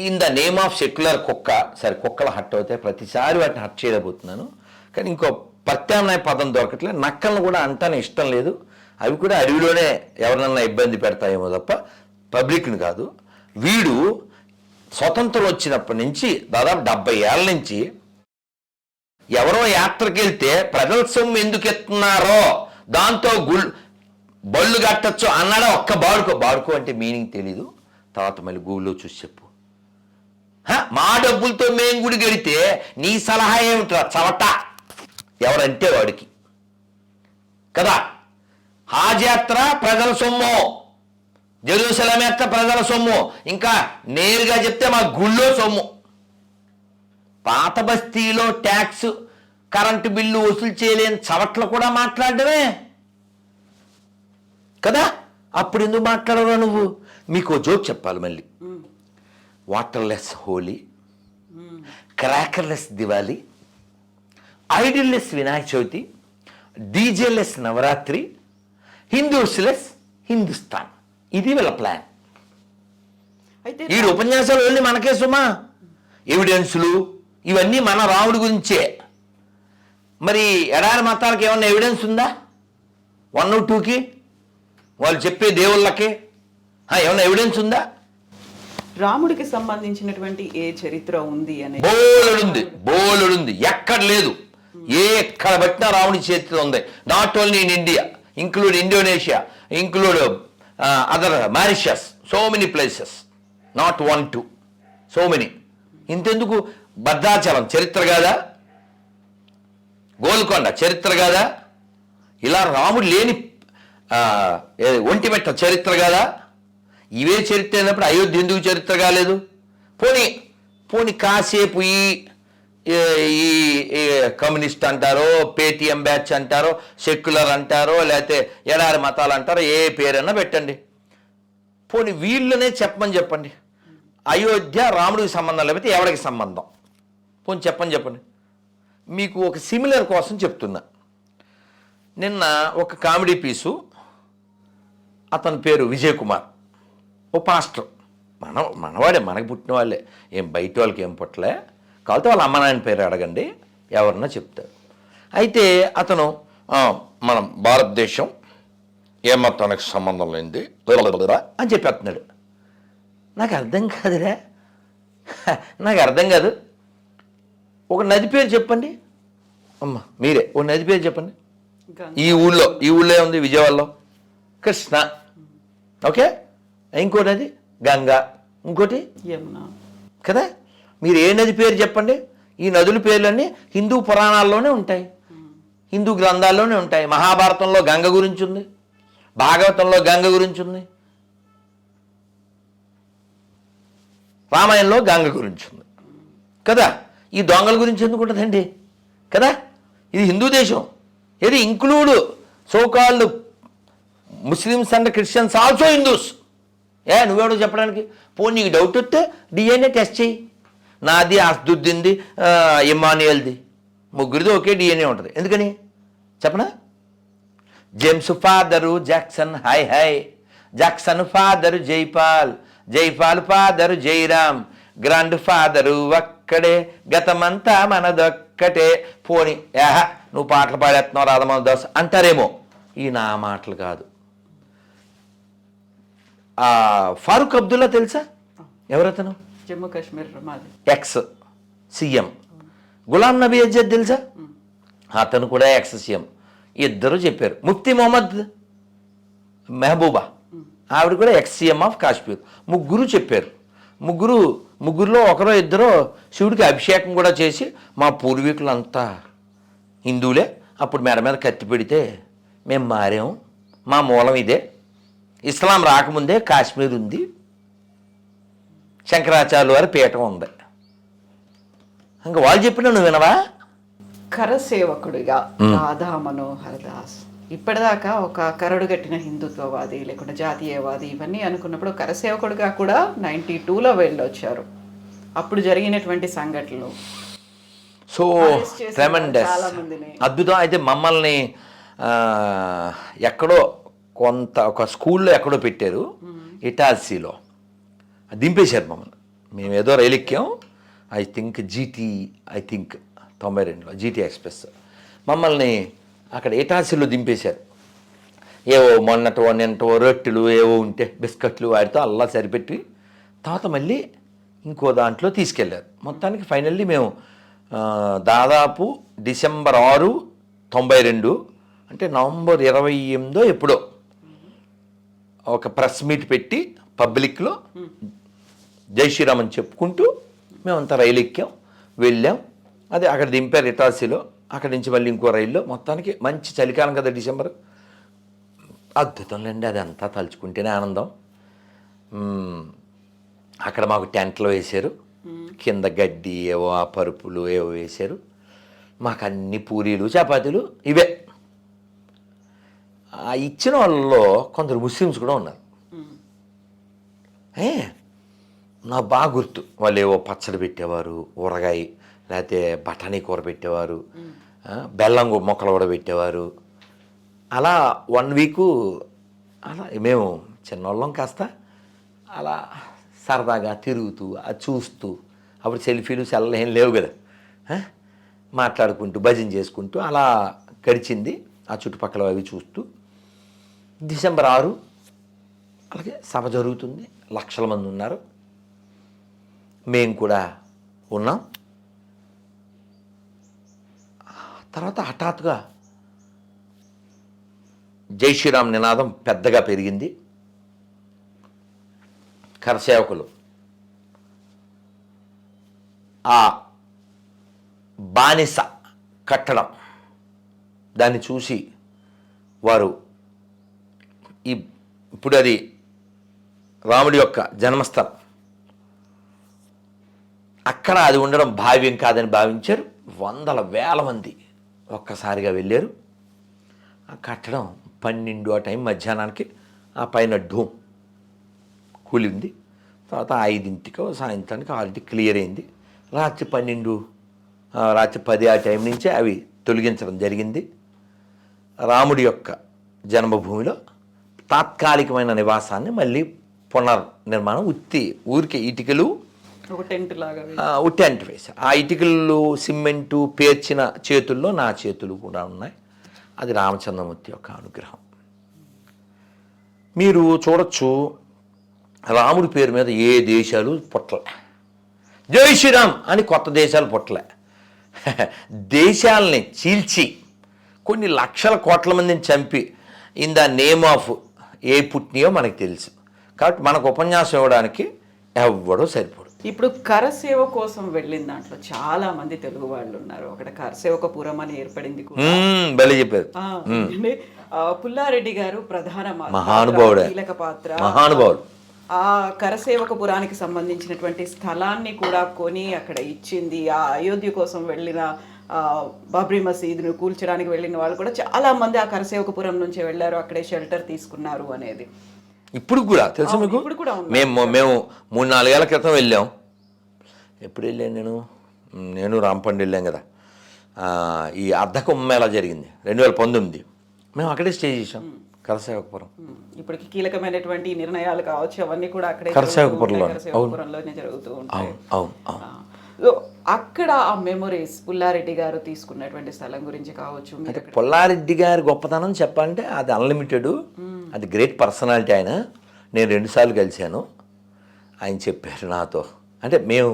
in the name of secular కుక్క, సరే కుక్కలు హట్ అవుతాయి, ప్రతిసారి వాటిని హట్ చేయలేకపోతున్నాను, కానీ ఇంకో ప్రత్యామ్నాయ పదం దొరకట్లే. నక్కలను కూడా అంటానే ఇష్టం లేదు, అవి కూడా అడవిలోనే ఎవరినన్నా ఇబ్బంది పెడతాయేమో తప్ప పబ్లిక్ని కాదు. వీడు స్వతంత్రం వచ్చినప్పటి నుంచి దాదాపు 70 ఏళ్ళ నుంచి ఎవరో యాత్రకి వెళ్తే ప్రజల సొమ్ము ఎందుకు ఎత్తున్నారో, దాంతో బళ్ళు కట్టచ్చు అన్నాడా ఒక్క బాడుకో అంటే మీనింగ్ తెలీదు. తర్వాత మళ్ళీ గూగుల్లో చూసి చెప్పు. మా డబ్బులతో మేము గుడి కడితే నీ సలహా ఏమిట్రా చవట, ఎవరంటే వాడికి కదా. హాజ్ యాత్ర ప్రజల సొమ్ము, జెరూసలేం యాత్ర ప్రజల సొమ్ము, ఇంకా నేరుగా చెప్తే మా గుళ్ళో సొమ్ము. పాత బస్తీలో ట్యాక్స్ కరెంటు బిల్లు వసూలు చేయలేని చవట్లు కూడా మాట్లాడమే కదా. అప్పుడు ఎందుకు మాట్లాడరా నువ్వు? మీకు జోక్ చెప్పాలి మళ్ళీ. వాటర్లెస్ హోలీ, క్రాకర్లెస్ దివాలి, ఐడియల్లెస్ వినాయక చవితి, డీజేలెస్ నవరాత్రి, హిందూస్లెస్ హిందుస్థాన్. ఇది వీళ్ళ ప్లాన్. అయితే ఈ ఉపన్యాసాలు వెళ్ళి మనకే సుమా, ఎవిడెన్సులు ఇవన్నీ మన రాముడి గురించే. మరి ఎడారి మతాలకు ఏమన్నా ఎవిడెన్స్ ఉందా? 1, 2కి వాళ్ళు చెప్పే దేవుళ్ళకి ఏమన్నా ఎవిడెన్స్ ఉందా? రాముడికి సంబంధించినటువంటి ఏ చరిత్ర ఉంది అనే బోలుడుంది, ఎక్కడ లేదు. ఎక్కడ పట్టినా రాముడి చరిత్ర ఉంది. Not only in India, include Indonesia, include other Mauritius, so many places, not 1, 2, so many. ఇంతెందుకు, భద్రాచలం చరిత్ర కాదా? గోల్కొండ చరిత్ర కాదా? ఇలా రాముడు లేని ఒంటిమెట్ట చరిత్ర కాదా? ఇవే చరిత్ర అయినప్పుడు అయోధ్య ఎందుకు చరిత్ర కాలేదు? పోనీ కాసేపు ఈ కమ్యూనిస్ట్ అంటారో, పేటీఎం బ్యాచ్ అంటారో, సెక్యులర్ అంటారో, లేకపోతే ఎడారి మతాలు అంటారో, ఏ పేరైనా పెట్టండి. పోనీ వీళ్ళనే చెప్పండి. అయోధ్య రాముడికి సంబంధం లేకపోతే ఎవరికి సంబంధం? పోనీ చెప్పండి. మీకు ఒక సిమిలర్ కోసం చెప్తున్నా. నిన్న ఒక కామెడీ పీసు, అతని పేరు విజయ్ కుమార్, ఓ పాస్టర్, మనవాడే, మనకు పుట్టిన వాళ్ళే, ఏం బయట వాళ్ళకి ఏం పుట్టలే, కాబట్టి వాళ్ళ అమ్మ నాయన పేరు అడగండి, ఎవరన్నా చెప్తారు. అయితే అతను మనం భారతదేశం ఏ మతానికి సంబంధం లేనిది అని చెప్పేస్తున్నాడు. నాకు అర్థం కాదు. ఒక నది పేరు చెప్పండి అమ్మ, మీరే ఓ నది పేరు చెప్పండి. ఈ ఊళ్ళో ఉంది, విజయవాడలో కృష్ణ, ఓకే, ఇంకో నది గంగా, ఇంకోటి యమున కదా. మీరు ఏ నది పేరు చెప్పండి. ఈ నదుల పేర్లన్నీ హిందూ పురాణాల్లోనే ఉంటాయి, హిందూ గ్రంథాల్లోనే ఉంటాయి. మహాభారతంలో గంగ గురించి ఉంది, భాగవతంలో గంగ గురించి ఉంది, రామాయణంలో గంగ గురించి ఉంది కదా. ఈ దొంగల గురించి ఎందుకు ఉంటుందండి కదా. ఇది హిందూ దేశం. ఇది include so called Muslims and Christians also Hindus. నువ్వెవడో చెప్పడానికి? నీకు డౌట్ వస్తే డిఎన్ఏ టెస్ట్ చేయి. నాది, అస్దుద్దీన్ది, ఇమాన్యుయల్ది, ముగ్గురిది ఒకే డిఎన్ఏ ఉంటుంది. ఎందుకని చెప్పనా? James father Jackson, hi hi. Jackson father Jaipal, Jaipal father Jairam, grand father ఒక్కడే, గతమంతా మనదొక్కటే. పోని ఏహ నువ్వు పాటలు పాడేస్తున్నావు రాధమోహన్ దాస్ అంటారేమో, ఈ నా మాటలు కాదు. ఫారూక్ అబ్దుల్లా తెలుసా? ఎవరతను? జమ్మూ కాశ్మీర్ మాది. Ex CM. గులాం నబీ ఆజాద్ తెలుసా? అతను కూడా ఎక్స్ సీఎం. ఇద్దరు చెప్పారు. ముఫ్తీ మొహమ్మద్ మెహబూబా, ఆవిడ కూడా ఎక్స్ సీఎం ఆఫ్ కాశ్మీర్. ముగ్గురు చెప్పారు. ముగ్గురులో ఒకరో ఇద్దరో శివుడికి అభిషేకం కూడా చేసి, మా పూర్వీకులంతా హిందువులే, అప్పుడు మెడ మీద కత్తి పెడితే మేము మారాము, మా మూలం ఇదే, ఇస్లాం రాకముందే కాశ్మీర్ ఉంది, శంకరాచార్యుల వారి పీఠం ఉంది. ఇంకా వాళ్ళు చెప్పినా నువ్వు వినవా? కరసేవకుడిగా రాధా మనోహర్ దాస్ ఇప్పటిదాకా ఒక కరడుగట్టిన హిందుత్వవాది లేకుంటే జాతీయవాది ఇవన్నీ అనుకున్నప్పుడు కరసేవకుడిగా కూడా 92లో వెళ్ళొచ్చారు. అప్పుడు జరిగినటువంటి సంఘటనలు సో ట్రెమెండస్, అద్భుతం. అయితే మమ్మల్ని ఎక్కడో ఒక స్కూల్లో ఎక్కడో పెట్టారు, ఇటాల్సీలో దింపేశారు మమ్మల్ని. మేము ఏదో రైలు ఎక్కాం, ఐ థింక్ 92లో జీటీ ఎక్స్ప్రెస్. మమ్మల్ని అక్కడ ఇటాల్సీలో దింపేశారు. ఏవో నిన్నటో రొట్టెలు ఏవో ఉంటే బిస్కెట్లు వాటితో అల్లా సరిపెట్టి తర్వాత మళ్ళీ ఇంకో దాంట్లో తీసుకెళ్ళారు. మొత్తానికి ఫైనల్లీ మేము దాదాపు డిసెంబర్ 6, 92 అంటే నవంబర్ 28 ఎప్పుడో ఒక ప్రెస్ మీట్ పెట్టి పబ్లిక్లో జై శ్రీరామ్ అని చెప్పుకుంటూ మేమంతా రైలు ఎక్కాం, వెళ్ళాం. అది అక్కడ దింపారు ఇటాల్సీలో. అక్కడి నుంచి మళ్ళీ ఇంకో రైల్లో. మొత్తానికి మంచి చలికాలం కదా డిసెంబర్, అద్భుతంలేండి. అది అంతా తలుచుకుంటేనే ఆనందం. అక్కడ మాకు టెంట్లు వేశారు, కింద గడ్డి ఏవో ఆ పరుపులు ఏవో వేశారు. మాకు అన్ని పూరీలు చపాతీలు ఇవే. ఆ ఇచ్చిన వాళ్ళలో కొందరు ముస్లిమ్స్ కూడా ఉన్నారు. నాకు బాగా గుర్తు, వాళ్ళు ఏవో పచ్చడి పెట్టేవారు, ఊరగాయ లేకపోతే బఠానీ కూర పెట్టేవారు, బెల్లం మొక్కలు కూడా పెట్టేవారు. అలా 1 వీకు అలా మేము చిన్నోళ్ళం కాస్త అలా సరదాగా తిరుగుతూ అది చూస్తూ, అప్పుడు సెల్ఫీలు సెల్లలు ఏం లేవు కదా, మాట్లాడుకుంటూ భజన చేసుకుంటూ అలా గడిచింది. ఆ చుట్టుపక్కల అవి చూస్తూ డిసెంబర్ 6 అలాగే సభ జరుగుతుంది. లక్షల మంది ఉన్నారు, మేము కూడా ఉన్నాం. తర్వాత హఠాత్తుగా జై శ్రీరామ్ నినాదం పెద్దగా పెరిగింది. కరసేవకులు ఆ బానిస కట్టడం దాన్ని చూసి వారు ఇప్పుడు అది రాముడి యొక్క జన్మస్థలం, అక్కడ అది ఉండడం భావ్యం కాదని భావించారు. వందల వేల మంది ఒక్కసారిగా వెళ్ళారు. ఆ కట్టడం 12 ఆ టైం మధ్యాహ్నానికి ఆ పైన డోమ్ కూలింది. తర్వాత 5 సాయంత్రానికి 6 క్లియర్ అయింది. రాత్రి 10 ఆ టైం నుంచే అవి తొలగించడం జరిగింది. రాముడి యొక్క జన్మభూమిలో తాత్కాలికమైన నివాసాన్ని మళ్ళీ పునర్నిర్మాణం ఊరికే ఇటుకలు టెంట్ వేసి ఆ ఇటుకలు సిమెంటు పేర్చిన చేతుల్లో నా చేతులు కూడా ఉన్నాయి. అది రామచంద్రమూర్తి యొక్క అనుగ్రహం. మీరు చూడొచ్చు, రాముడి పేరు మీద ఏ దేశాలు పుట్టలే, జై శ్రీరామ్ అని కొత్త దేశాలు పుట్టలే. దేశాలని చీల్చి కొన్ని లక్షల కోట్ల మందిని చంపి ఇన్ ద నేమ్ ఆఫ్ ఏ పుట్టినయో మనకు తెలుసు. కాబట్టి మనకు ఉపన్యాసం ఇవ్వడానికి ఎవ్వడో సరిపోడు. ఇప్పుడు కరసేవ కోసం వెళ్ళిన దాంట్లో చాలా మంది తెలుగు వాళ్ళు ఉన్నారు. అక్కడ కరసేవకపురం అని ఏర్పడింది. బలి చెప్పారు. పుల్లారెడ్డి గారు ప్రధాన మహానుభావుడు, కీలక పాత్ర, మహానుభావుడు. ఆ కరసేవకపురానికి సంబంధించినటువంటి స్థలాన్ని కూడా కొని అక్కడ ఇచ్చింది. ఆ అయోధ్య కోసం వెళ్ళిన బాబ్రీ మసీదును కూల్చడానికి వెళ్ళిన వాళ్ళు కూడా చాలా మంది ఆ కరసేవకపురం నుంచి వెళ్ళారు, అక్కడే షెల్టర్ తీసుకున్నారు అనేది ఇప్పుడు కూడా తెలుసు మీకు. మేము 3-4 ఏళ్ల క్రితం వెళ్ళాం. ఎప్పుడు వెళ్ళాను నేను రాంపండి వెళ్ళాం కదా. ఈ అర్ధకుంభమేళా జరిగింది 2019. మేము అక్కడే స్టే చేసాం కరసేవకపురం. ఇప్పటికి కీలకమైనటువంటి నిర్ణయాలు కావచ్చు అవన్నీ కూడా అక్కడే కరసేవకపురంలో కరసేవకపురంలోనే జరుగుతూ ఉంటాయి. అవును. సో అక్కడ ఆ మెమొరీస్ పుల్లారెడ్డి గారు తీసుకున్నటువంటి స్థలం గురించి కావచ్చు. అంటే పుల్లారెడ్డి గారి గొప్పతనం చెప్పాలంటే అది అన్లిమిటెడ్, అది గ్రేట్ పర్సనాలిటీ. ఆయన నేను 2 సార్లు కలిశాను. ఆయన చెప్పారు నాతో, అంటే మేము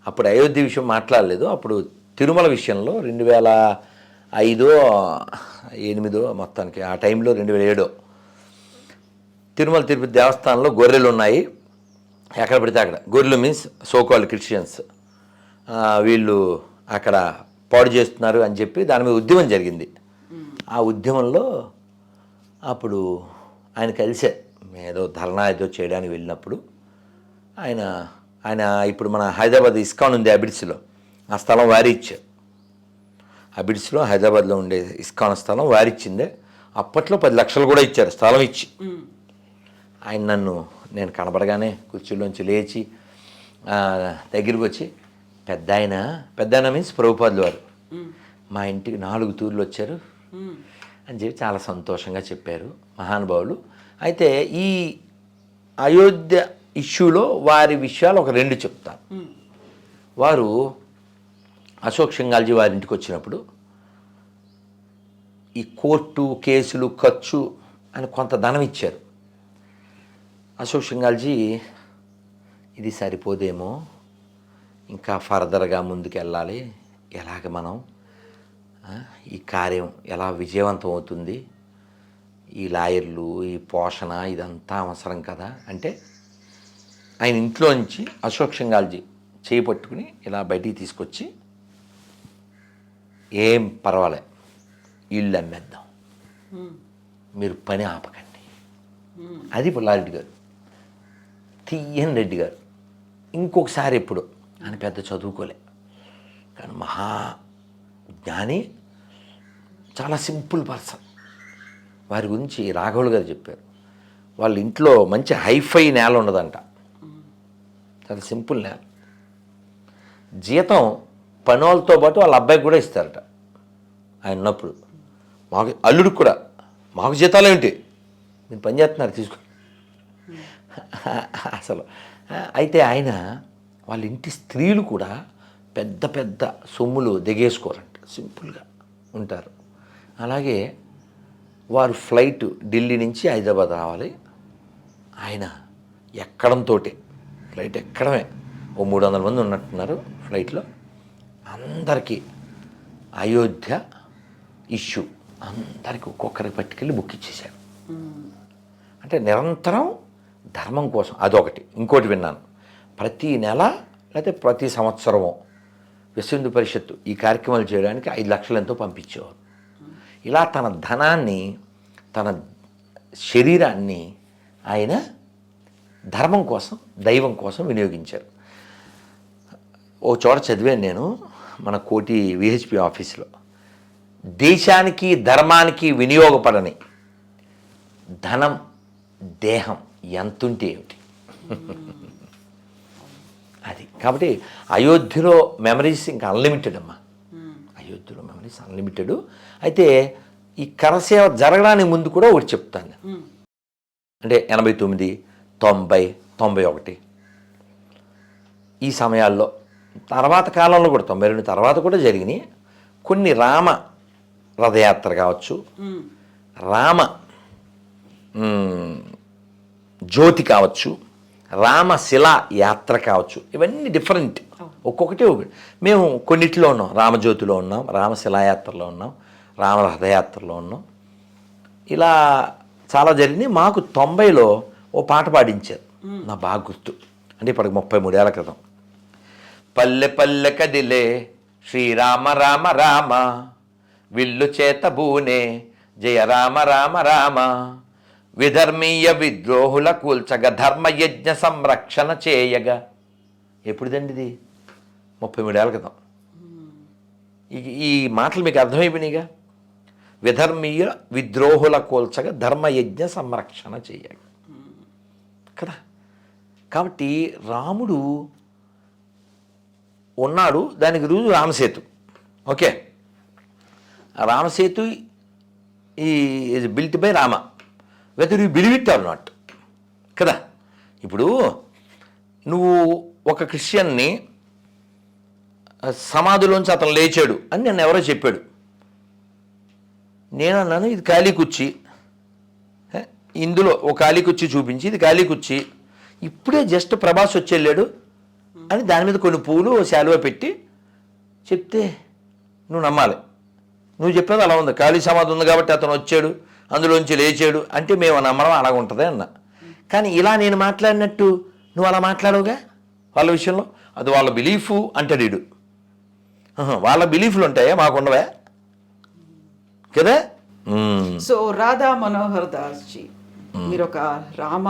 అప్పుడు అయోధ్య విషయం మాట్లాడలేదు, అప్పుడు తిరుమల విషయంలో 2005-2008 మొత్తానికి ఆ టైంలో 2007 తిరుమల తిరుపతి దేవస్థానంలో గొర్రెలు ఉన్నాయి, ఎక్కడ పడితే అక్కడ. గొర్రెలు మీన్స్ సోకాల్డ్ క్రిస్టియన్స్, వీళ్ళు అక్కడ పాడు చేస్తున్నారు అని చెప్పి దాని మీద ఉద్యమం జరిగింది. ఆ ఉద్యమంలో అప్పుడు ఆయన కలిసే ఏదో ధర్నా ఏదో చేయడానికి వెళ్ళినప్పుడు ఆయన ఇప్పుడు మన హైదరాబాద్ ఇస్కాన్ ఉంది అబిడ్స్లో, ఆ స్థలం వారి ఇచ్చారు. అబిడ్స్లో హైదరాబాద్లో ఉండే ఇస్కాన్ స్థలం వారిచ్చిందే. అప్పట్లో 10 లక్షలు కూడా ఇచ్చారు స్థలం ఇచ్చి. ఆయన నేను కనబడగానే కుర్చీలోంచి లేచి దగ్గరికి వచ్చి, పెద్ద ఆయన మీన్స్ ప్రభుపాదులు వారు మా ఇంటికి 4 తూర్లు వచ్చారు అని చెప్పి చాలా సంతోషంగా చెప్పారు మహానుభావులు. అయితే ఈ అయోధ్య ఇష్యూలో వారి విషయాలు ఒక 2 చెప్తాను. వారు అశోక్ సింఘాల్జీ వారి ఇంటికి వచ్చినప్పుడు ఈ కోర్టు కేసులు ఖర్చు అని కొంత ధనం ఇచ్చారు. అశోక్ సింఘాల్జీ ఇది సరిపోదేమో, ఇంకా ఫర్దర్గా ముందుకు వెళ్ళాలి, ఎలాగ మనం ఈ కార్యం ఎలా విజయవంతం అవుతుంది, ఈ లాయర్లు ఈ పోషణ ఇదంతా అవసరం కదా అంటే ఆయన ఇంట్లోంచి అశోక్ సింఘాల్జీ చేయి పట్టుకుని ఇలా బయటికి తీసుకొచ్చి, ఏం పర్వాలే ఇల్లు అమ్మేద్దాం, మీరు పని ఆపకండి. అది పుల్లారెడ్డి గారు. తీయన్ రెడ్డి గారు ఇంకొకసారి ఎప్పుడు ఆయన పెద్ద చదువుకోలే కానీ మహా జ్ఞాని, చాలా సింపుల్ పర్సన్. వారి గురించి రాఘవులు గారు చెప్పారు, వాళ్ళ ఇంట్లో మంచి హైఫై నేల ఉండదంట, చాలా సింపుల్ నేల. జీతం పనులతో పాటు వాళ్ళ అబ్బాయికి కూడా ఇస్తారట ఆయన ఉన్నప్పుడు. మాకు అల్లుడికి కూడా, మాకు జీతాలు ఏమిటి, మీరు పని చేస్తున్నారు తీసుకో అసలు. అయితే ఆయన వాళ్ళ ఇంటి స్త్రీలు కూడా పెద్ద పెద్ద సొమ్ములు దిగేసుకోరంట, సింపుల్గా ఉంటారు. అలాగే వారు ఫ్లైట్ ఢిల్లీ నుంచి హైదరాబాద్ రావాలి, ఆయన ఎక్కడంతో ఫ్లైట్ ఎక్కడమే ఓ 300 మంది ఉన్నట్టున్నారు ఫ్లైట్లో. అందరికీ అయోధ్య ఇష్యూ అందరికీ ఒక్కొక్కరికి పట్టుకెళ్ళి బుక్ ఇచ్చేశారు. అంటే నిరంతరం ధర్మం కోసం అదొకటి. ఇంకోటి విన్నాను, ప్రతి నెల లేకపోతే ప్రతి సంవత్సరము విశ్వ హిందూ పరిషత్తు ఈ కార్యక్రమాలు చేయడానికి 5 లక్షలు ఎంతో పంపించేవారు. ఇలా తన ధనాన్ని తన శరీరాన్ని ఆయన ధర్మం కోసం దైవం కోసం వినియోగించారు. ఓ చోట చదివాను నేను, మన కోటి విహెచ్పి ఆఫీస్లో, దేశానికి ధర్మానికి వినియోగపడని ధనం దేహం ఎంతుంటే ఏమిటి అది. కాబట్టి అయోధ్యలో మెమరీస్ ఇంకా అన్లిమిటెడ్ అమ్మా, అయోధ్యలో మెమరీస్ అన్లిమిటెడ్. అయితే ఈ కరసేవ జరగడానికి ముందు కూడా ఒకటి చెప్తాను, అంటే 89, 90, 91 ఈ సమయాల్లో, తర్వాత కాలంలో కూడా 92 తర్వాత కూడా జరిగినాయి కొన్ని. రామ రథయాత్ర కావచ్చు, రామ జ్యోతి కావచ్చు, రామశిలా యాత్ర కావచ్చు, ఇవన్నీ డిఫరెంట్, ఒక్కొక్కటి ఒకటి. మేము కొన్నిటిలో ఉన్నాం, రామజ్యోతిలో ఉన్నాం, రామశిలాయాత్రలో ఉన్నాం, రామ రథయాత్రలో ఉన్నాం. ఇలా చాలా జరిగినాయి. మాకు 90లో ఓ పాట పాడించారు, నా బాగా గుర్తు, అంటే ఇప్పటికి 33 ఏళ్ల క్రితం. పల్లె పల్లె కదిలే శ్రీరామ రామ రామ, విల్లు చేత బూనే జయ రామ రామ రామ, విధర్మీయ విద్రోహుల కూల్చగ ధర్మయజ్ఞ సంరక్షణ చేయగా. ఎప్పుడుదండి ఇది? 33 ఏళ్ల క్రితం. ఈ మాటలు మీకు అర్థమైపోయినాయిగా. విధర్మీయ విద్రోహుల కూల్చగా ధర్మయజ్ఞ సంరక్షణ చేయగా కదా. కాబట్టి రాముడు ఉన్నాడు, దానికి రుజువు Ram Setu. Okay, Ram Setu is built by Rama, whether you believe it or not కదా. ఇప్పుడు నువ్వు ఒక క్రిస్టియన్ని సమాధిలోంచి అతను లేచాడు అని నన్ను ఎవరో చెప్పాడు. నేను అన్నాను ఇది ఖాళీ కుర్చీ, ఇందులో ఒక ఖాళీ కుర్చీ చూపించి ఇది ఖాళీ కుర్చీ, ఇప్పుడే జస్ట్ ప్రభాస్ వచ్చి వెళ్ళాడు అని దాని మీద కొన్ని పూలు శాలువా పెట్టి చెప్తే నువ్వు నమ్మాలి. నువ్వు చెప్పేది అలా ఉంది, ఖాళీ సమాధి ఉంది కాబట్టి అతను వచ్చాడు అందులోంచి లేచాడు అంటే మేము నమ్మడం అలాగ ఉంటుంది అన్న. కానీ ఇలా నేను మాట్లాడినట్టు నువ్వు అలా మాట్లాడవుగా వాళ్ళ విషయంలో, అది వాళ్ళ బిలీఫ్ అంటాడు వీడు. వాళ్ళ బిలీఫ్లు ఉంటాయా, మాకుండవా కదా. సో రాధా మనోహర్ దాస్ జీ, మీరు ఒక రామ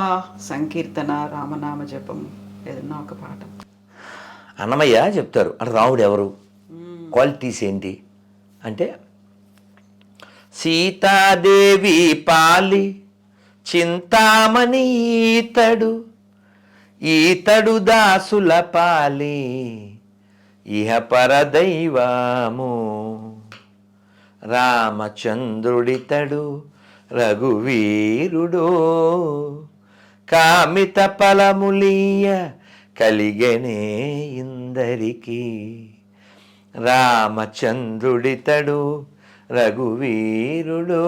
సంకీర్తన, రామనామ జపం ఏదన్నా ఒక పాట. అన్నమయ్య చెప్తారు అంటే రాముడు ఎవరు, క్వాలిటీస్ ఏంటి అంటే, సీతాదేవి పాలి చింతామణి ఈతడు దాసుల పాలి ఇహ పరదైవము, రామచంద్రుడితడు రఘువీరుడో కామిత ఫలములియ కలిగనే ఇందరికి, రామచంద్రుడితడు రఘువీరుడో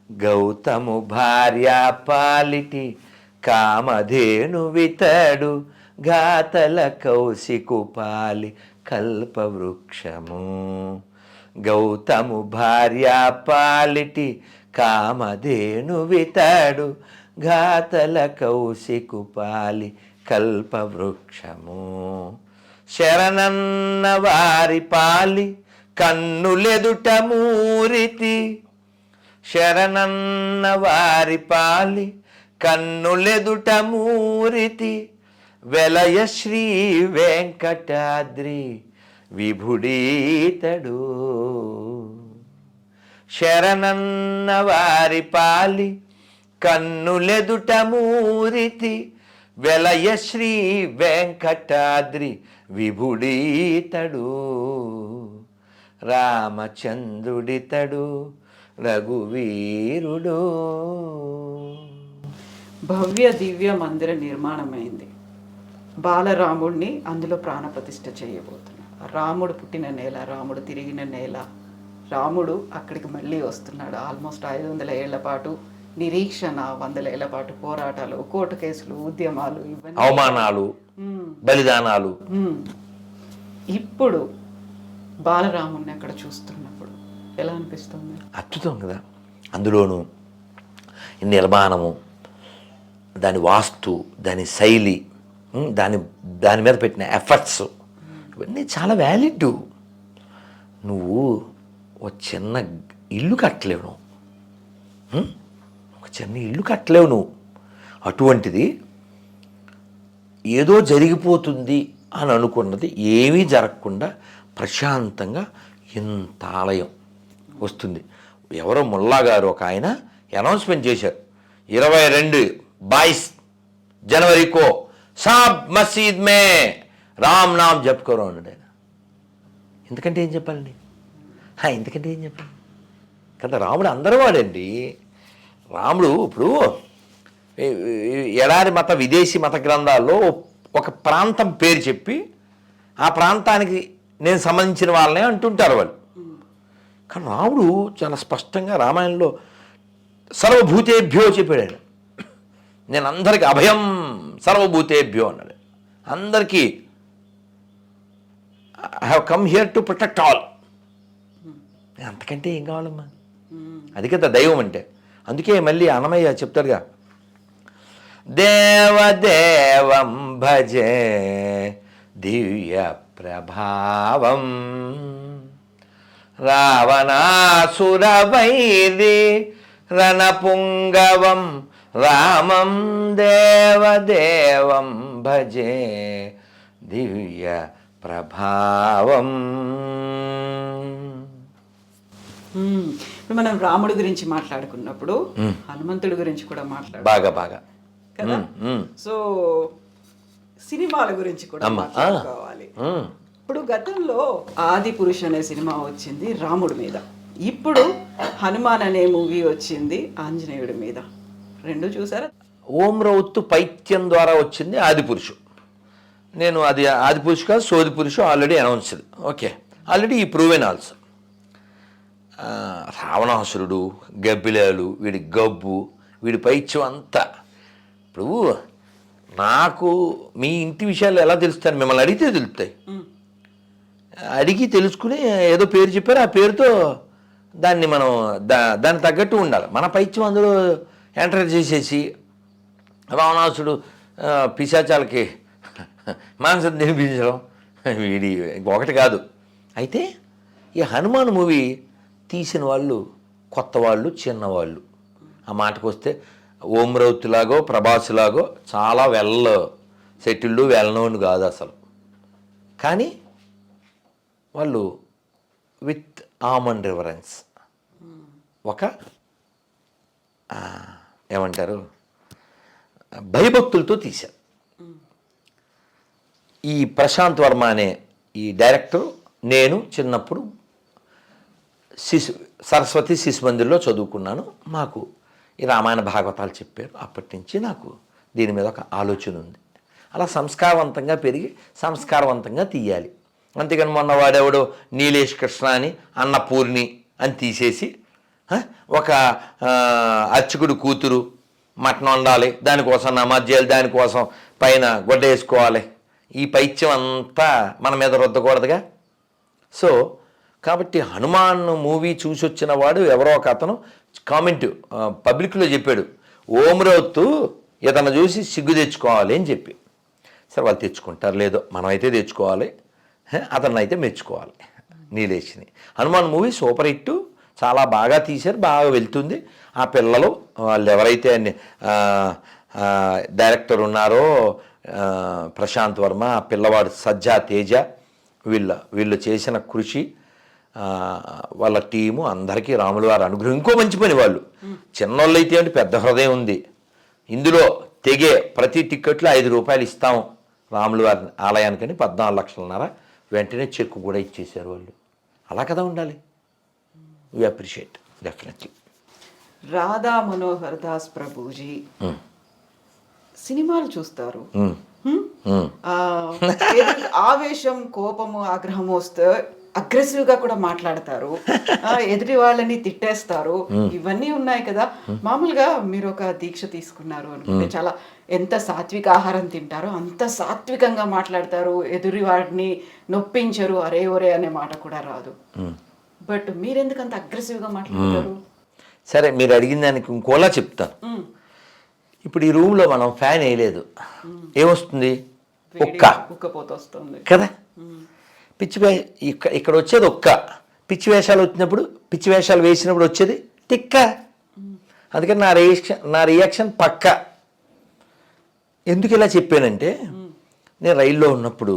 గౌతము భార్య పాలిటి కామధేనువితడు గాతల కౌశికు పాలి కల్పవృక్షము, గౌతము భార్య పాలిటి కామధేనువితడు గాతల కౌశికు పాలి కల్పవృక్షము, శరణన్న వారి పాలి కన్నులెదుట మూరితి, శరణన్న వారి పాలి కన్నులెదుట మూరితి, వెలయ శ్రీ వెంకటాద్రి విభుడీతడు, శరణన్న వారి పాలి కన్నులెదుట మూరితి, వెలయ శ్రీ వెంకటాద్రి విభుడీతడు, రామచంద్రుడితడు రఘువీరుడు. భవ్య దివ్య మందిర నిర్మాణమైంది, బాలరాముడిని అందులో ప్రాణప్రతిష్ఠ చేయబోతున్నారు. రాముడు పుట్టిన నేల, రాముడు తిరిగిన నేల, రాముడు అక్కడికి మళ్ళీ వస్తున్నాడు. ఆల్మోస్ట్ 500 ఏళ్ల పాటు నిరీక్షణ, 100 ఏళ్ల పాటు పోరాటాలు, కోర్టు కేసులు, ఉద్యమాలు, ఇవన్నీ, అవమానాలు, బలిదానాలు. ఇప్పుడు బాలరాముడిని అక్కడ చూస్తున్నప్పుడు ఎలా అనిపిస్తుంది? అద్భుతం కదా. అందులోనూ నిర్మాణము, దాని వాస్తు, దాని శైలి, దాని మీద పెట్టిన ఎఫర్ట్స్ ఇవన్నీ చాలా వ్యాలిడ్. నువ్వు ఒక చిన్న ఇల్లు కట్టలేవు, నువ్వు ఒక చిన్న ఇల్లు కట్టలేవు నువ్వు. అటువంటిది ఏదో జరిగిపోతుంది అని అనుకున్నది ఏమీ జరగకుండా ప్రశాంతంగా ఇంత ఆలయం వస్తుంది. ఎవరో ముల్లా గారు ఒక ఆయన అనౌన్స్మెంట్ చేశారు, 22 जनवरी को सब मस्जिद में రామ్ నామ్ జపుకోరు అన్నాడు ఆయన. ఎందుకంటే ఏం చెప్పాలండి, ఎందుకంటే ఏం చెప్పాలి కదా. రాముడు అందరూ వాడండి. రాముడు ఇప్పుడు ఎడారి మత విదేశీ మత గ్రంథాల్లో ఒక ప్రాంతం పేరు చెప్పి ఆ ప్రాంతానికి నేను సంబంధించిన వాళ్ళనే అంటుంటారు వాళ్ళు. కానీ రాముడు చాలా స్పష్టంగా రామాయణంలో సర్వభూతేభ్యో చెప్పాడు ఆయన. నేను అందరికీ అభయం సర్వభూతేభ్యో అన్నాడు. అందరికీ I have come here to protect all. అంతకంటే ఏం కావాలమ్మా, అది కదా దైవం అంటే. అందుకే మళ్ళీ అన్నమయ్య చెప్తాడుగా, దేవదేవం భజే దివ్య ప్రభావం రావణాసురవైరి రణపుంగవం రామం దేవదేవం భజే దివ్య ప్రభావం. ఇప్పుడు మనం రాముడి గురించి మాట్లాడుకున్నప్పుడు హనుమంతుడి గురించి కూడా బాగా బాగా కదా. సో సినిమాల గురించి కూడా మాట్లాడుకోవాలి. ఇప్పుడు గతంలో ఆది పురుష్ అనే సినిమా వచ్చింది రాముడి మీద, ఇప్పుడు హనుమాన్ అనే మూవీ వచ్చింది ఆంజనేయుడి మీద. రెండు చూసారా? ఓం రౌత్ పైత్యం ద్వారా వచ్చింది ఆదిపురుషు. నేను అది ఆదిపురుషు కాదు, సోది పురుషు ఆల్రెడీ అనౌన్స్డ్. ఓకే, ఆల్రెడీ ఈ ప్రూవెన్ ఆల్సో. రావణాసురుడు, గబ్బిలాలు, వీడి గబ్బు, వీడి పైత్యం అంతా. ఇప్పుడు నాకు మీ ఇంటి విషయాలు ఎలా తెలుస్తాను? మిమ్మల్ని అడిగితే తెలుస్తాయి. అడిగి తెలుసుకుని ఏదో పేరు చెప్పారు, ఆ పేరుతో దాన్ని మనం దానికి తగ్గట్టు ఉండాలి. మన పైత్యం అందులో ఎంటర్ చేసేసి రావణాసుడు పిశాచాలకి మాంసం తినిపించడం వీడి ఒకటి కాదు. అయితే ఈ హనుమాన్ మూవీ తీసిన వాళ్ళు కొత్త వాళ్ళు, చిన్నవాళ్ళు. ఆ మాటకు వస్తే ఓం రౌత్ లాగో ప్రభాస్ లాగో చాలా వెల్ సెటిల్డ్, వెల్ నోన్ కాదు అసలు. కానీ వాళ్ళు విత్ ఆమన్ రివరెన్స్ ఒక ఏమంటారు భయభక్తులతో తీశారు. ఈ ప్రశాంత్ వర్మ అనే ఈ డైరెక్టర్, నేను చిన్నప్పుడు సరస్వతి శిశు మందిర్లో చదువుకున్నాను. మాకు ఈ రామాయణ భాగవతాలు చెప్పారు. అప్పటి నుంచి నాకు దీని మీద ఒక ఆలోచన ఉంది. అలా సంస్కారవంతంగా పెరిగి సంస్కారవంతంగా తీయాలి. అంతేగాని మొన్న వాడెవడో నీలేష్ కృష్ణ అని అన్నపూర్ణి అని తీసేసి ఒక అర్చకుడు కూతురు మటన్ వండాలి, దానికోసం నమాజ్ చేయాలి, దానికోసం పైన గొడ్డ వేసుకోవాలి, ఈ పైత్యం అంతా మన మీద రుద్దకూడదుగా. సో కాబట్టి హనుమాన్ మూవీ చూసి వచ్చిన వాడు ఎవరో ఒక అతను కామెంట్ పబ్లిక్లో చెప్పాడు, ఓం రౌత్ ఇతను చూసి సిగ్గు తెచ్చుకోవాలి అని చెప్పి. సరే వాళ్ళు తెచ్చుకుంటారు లేదో, మనమైతే తెచ్చుకోవాలి, అతన్ని అయితే మెచ్చుకోవాలి నీలేష్ని. హనుమాన్ మూవీ సూపర్ హిట్, చాలా బాగా తీశారు, బాగా వెళ్తుంది. ఆ పిల్లలు వాళ్ళు ఎవరైతే డైరెక్టర్ ఉన్నారో ప్రశాంత్ వర్మ, ఆ పిల్లవాడు సజ్జా తేజ, వీళ్ళు చేసిన కృషి, వాళ్ళ టీము అందరికీ రాముల వారి అనుగ్రహం. ఇంకో మంచి పని, వాళ్ళు చిన్నోళ్ళు అయితే అంటే పెద్ద హృదయం ఉంది. ఇందులో తెగే ప్రతి టిక్కెట్లో 5 రూపాయలు ఇస్తాం రాముల వారి ఆలయానికని 14 లక్షలన్నర వెంటనే చెక్కు కూడా ఇచ్చేశారు వాళ్ళు. అలా కదా ఉండాలి. We appreciate definitely. Radha Manohar Das Prabhuji సినిమాలు చూస్తారు, ఆవేశం, కోపము, ఆగ్రహం వస్తే అగ్రెసివ్గా కూడా మాట్లాడతారు, ఎదుటి వాళ్ళని తిట్టేస్తారు, ఇవన్నీ ఉన్నాయి కదా. మామూలుగా మీరు ఒక దీక్ష తీసుకున్నారు అనుకుంటే చాలా ఎంత సాత్విక ఆహారం తింటారో అంత సాత్వికంగా మాట్లాడతారు, ఎదురి వాడిని నొప్పించరు, అరే ఒరే అనే మాట కూడా రాదు. బట్ మీరెందుకు అంత అగ్రెసివ్గా మాట్లాడతారు? సరే, మీరు అడిగిన దానికి ఇంకోలా చెప్తాను. ఇప్పుడు ఈ రూమ్లో మనం ఫ్యాన్ వేయలేదు, ఏమొస్తుంది? ఉక్కపోత వస్తుంది కదా. పిచ్చి ఇక్కడ వచ్చేది ఒక్క, పిచ్చి వేషాలు వచ్చినప్పుడు, పిచ్చి వేషాలు వేసినప్పుడు వచ్చేది తిక్క. అందుకని నా రియాక్షన్ పక్క. ఎందుకు ఇలా చెప్పానంటే, నేను రైల్లో ఉన్నప్పుడు